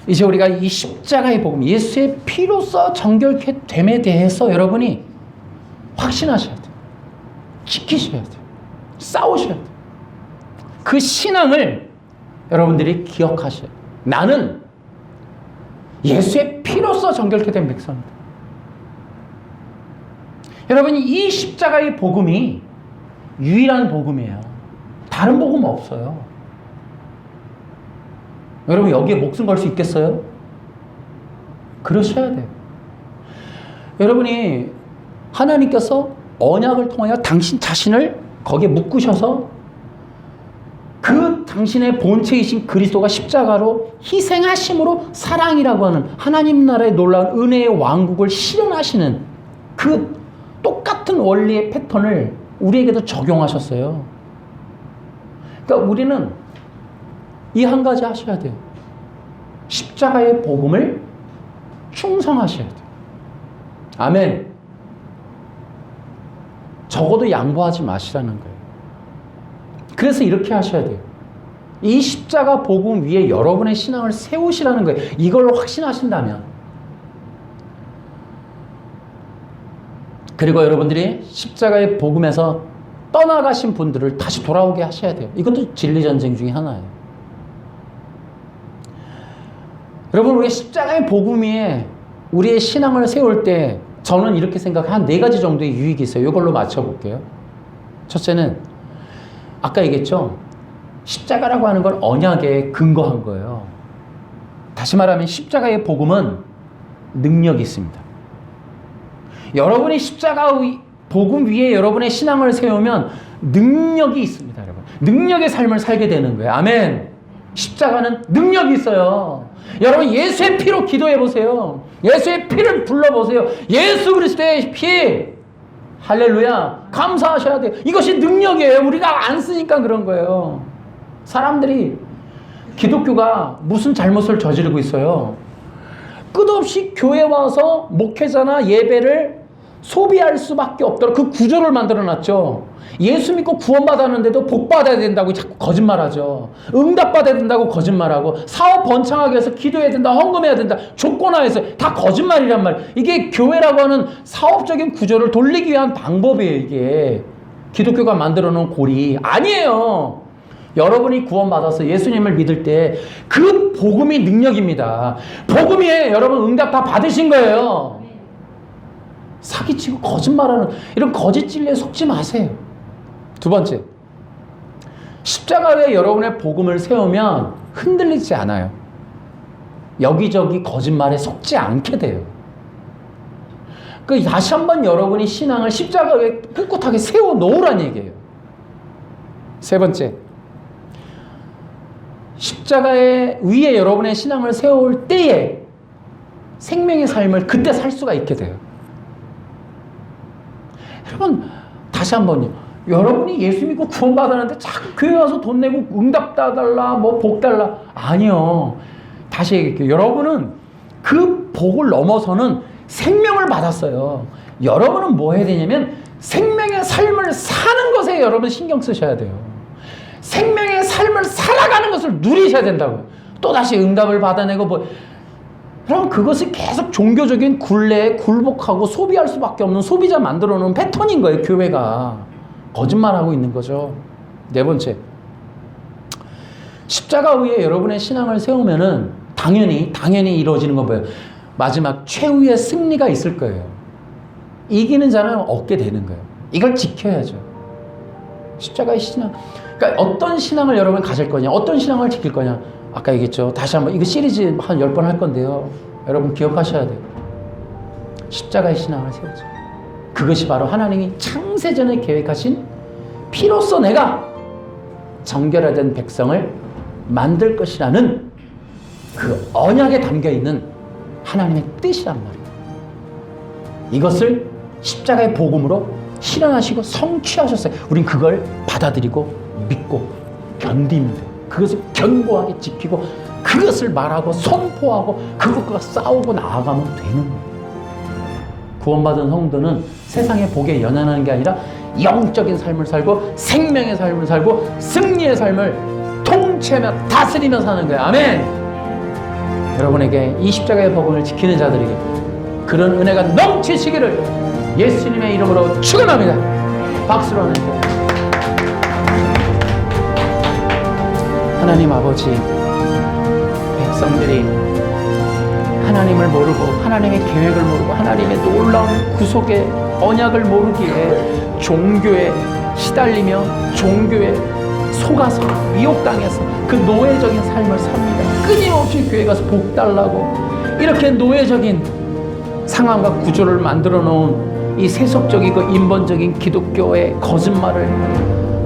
이제 우리가 이 십자가의 복음, 예수의 피로써 정결케 됨에 대해서 여러분이 확신하셔야 돼요. 지키셔야 돼요. 싸우셔야 돼요. 그 신앙을 여러분들이 기억하셔야 돼요. 나는 예수의 피로써 정결케 된 백성이다. 여러분, 이 십자가의 복음이 유일한 복음이에요. 다른 복음 없어요. 여러분, 여기에 목숨 걸 수 있겠어요? 그러셔야 돼요. 여러분이 하나님께서 언약을 통하여 당신 자신을 거기에 묶으셔서 그 당신의 본체이신 그리스도가 십자가로 희생하심으로 사랑이라고 하는 하나님 나라의 놀라운 은혜의 왕국을 실현하시는 그 똑같은 원리의 패턴을 우리에게도 적용하셨어요. 그러니까 우리는 이 한 가지 하셔야 돼요. 십자가의 복음을 충성하셔야 돼요. 아멘. 적어도 양보하지 마시라는 거예요. 그래서 이렇게 하셔야 돼요. 이 십자가 복음 위에 여러분의 신앙을 세우시라는 거예요. 이걸 확신하신다면. 그리고 여러분들이 십자가의 복음에서 떠나가신 분들을 다시 돌아오게 하셔야 돼요. 이것도 진리전쟁 중에 하나예요. 여러분, 우리 십자가의 복음 위에 우리의 신앙을 세울 때 저는 이렇게 생각해. 한 4가지 정도의 유익이 있어요. 이걸로 맞춰볼게요. 첫째는 아까 얘기했죠. 십자가라고 하는 건 언약에 근거한 거예요. 다시 말하면 십자가의 복음은 능력이 있습니다. 여러분이 십자가 복음 위에 여러분의 신앙을 세우면 능력이 있습니다, 여러분. 능력의 삶을 살게 되는 거예요. 아멘. 십자가는 능력이 있어요. 여러분, 예수의 피로 기도해 보세요. 예수의 피를 불러보세요. 예수 그리스도의 피. 할렐루야. 감사하셔야 돼요. 이것이 능력이에요. 우리가 안 쓰니까 그런 거예요. 사람들이 기독교가 무슨 잘못을 저지르고 있어요. 끝없이 교회 와서 목회자나 예배를 소비할 수밖에 없도록 그 구조를 만들어놨죠. 예수 믿고 구원받았는데도 복받아야 된다고 자꾸 거짓말하죠. 응답받아야 된다고 거짓말하고, 사업 번창하기 위해서 기도해야 된다, 헌금해야 된다, 조건화해서 다 거짓말이란 말이에요. 이게 교회라고 하는 사업적인 구조를 돌리기 위한 방법이에요. 이게 기독교가 만들어놓은 고리 아니에요. 여러분이 구원받아서 예수님을 믿을 때 그 복음이 능력입니다. 복음이에요. 여러분, 응답 다 받으신 거예요. 사기치고 거짓말하는 이런 거짓 진리에 속지 마세요. 두 번째, 십자가에 여러분의 복음을 세우면 흔들리지 않아요. 여기저기 거짓말에 속지 않게 돼요. 다시 한번 여러분이 신앙을 십자가에 꿋꿋하게 세워놓으란 얘기예요. 세 번째, 십자가의 위에 여러분의 신앙을 세울 때에 생명의 삶을 그때 살 수가 있게 돼요. 여러분, 다시 한번요. 여러분이 예수 믿고 구원받았는데 자꾸 교회 와서 돈 내고 응답 달라, 뭐 복 달라. 아니요. 다시 얘기할게요. 여러분은 그 복을 넘어서는 생명을 받았어요. 여러분은 뭐 해야 되냐면 생명의 삶을 사는 것에 여러분 신경 쓰셔야 돼요. 생명의 삶을 살아가는 것을 누리셔야 된다고요. 또다시 응답을 받아내고 뭐. 그럼 그것을 계속 종교적인 굴레에 굴복하고 소비할 수밖에 없는 소비자 만들어 놓은 패턴인 거예요. 교회가. 거짓말하고 있는 거죠. 네 번째. 십자가 위에 여러분의 신앙을 세우면은 당연히 이루어지는 건 뭐예요? 마지막 최후의 승리가 있을 거예요. 이기는 자는 얻게 되는 거예요. 이걸 지켜야죠. 십자가의 신앙. 그러니까 어떤 신앙을 여러분 가질 거냐, 어떤 신앙을 지킬 거냐. 아까 얘기했죠. 다시 한번 이거 시리즈 한 10번 할 건데요. 여러분 기억하셔야 돼요. 십자가의 신앙을 세우죠. 그것이 바로 하나님이 창세전에 계획하신 피로써 내가 정결화된 백성을 만들 것이라는 그 언약에 담겨있는 하나님의 뜻이란 말이에요. 이것을 십자가의 복음으로 실현하시고 성취하셨어요. 우린 그걸 받아들이고 믿고 견디면 돼요. 그것을 견고하게 지키고 그것을 말하고 선포하고 그것과 싸우고 나아가면 되는 거예요. 구원받은 성도는 세상의 복에 연연하는 게 아니라 영적인 삶을 살고 생명의 삶을 살고 승리의 삶을 통치하며 다스리며 사는 거예요. 아멘. 여러분에게 이 십자가의 복음을 지키는 자들에게 그런 은혜가 넘치시기를 예수님의 이름으로 축원합니다. 박수로 하면서 하나님 아버지, 백성들이 하나님을 모르고 하나님의 계획을 모르고 하나님의 놀라운 구속의 언약을 모르기에 종교에 시달리며 종교에 속아서 미혹당해서 그 노예적인 삶을 삽니다. 끊임없이 교회 가서 복 달라고 이렇게 노예적인 상황과 구조를 만들어 놓은 이 세속적이고 인본적인 기독교의 거짓말을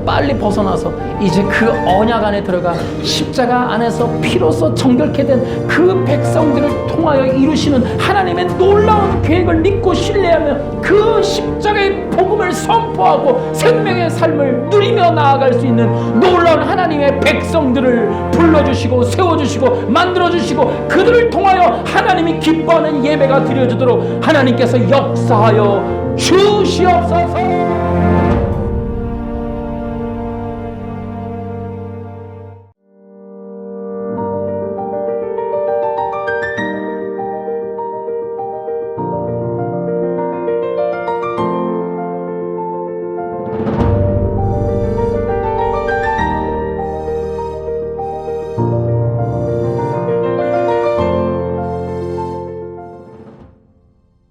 빨리 벗어나서 이제 그 언약 안에 들어가 십자가 안에서 피로써 정결케 된 그 백성들을 통하여 이루시는 하나님의 놀라운 계획을 믿고 신뢰하며 그 십자가의 복음을 선포하고 생명의 삶을 누리며 나아갈 수 있는 놀라운 하나님의 백성들을 불러주시고 세워주시고 만들어주시고 그들을 통하여 하나님이 기뻐하는 예배가 드려지도록 하나님께서 역사하여 주시옵소서.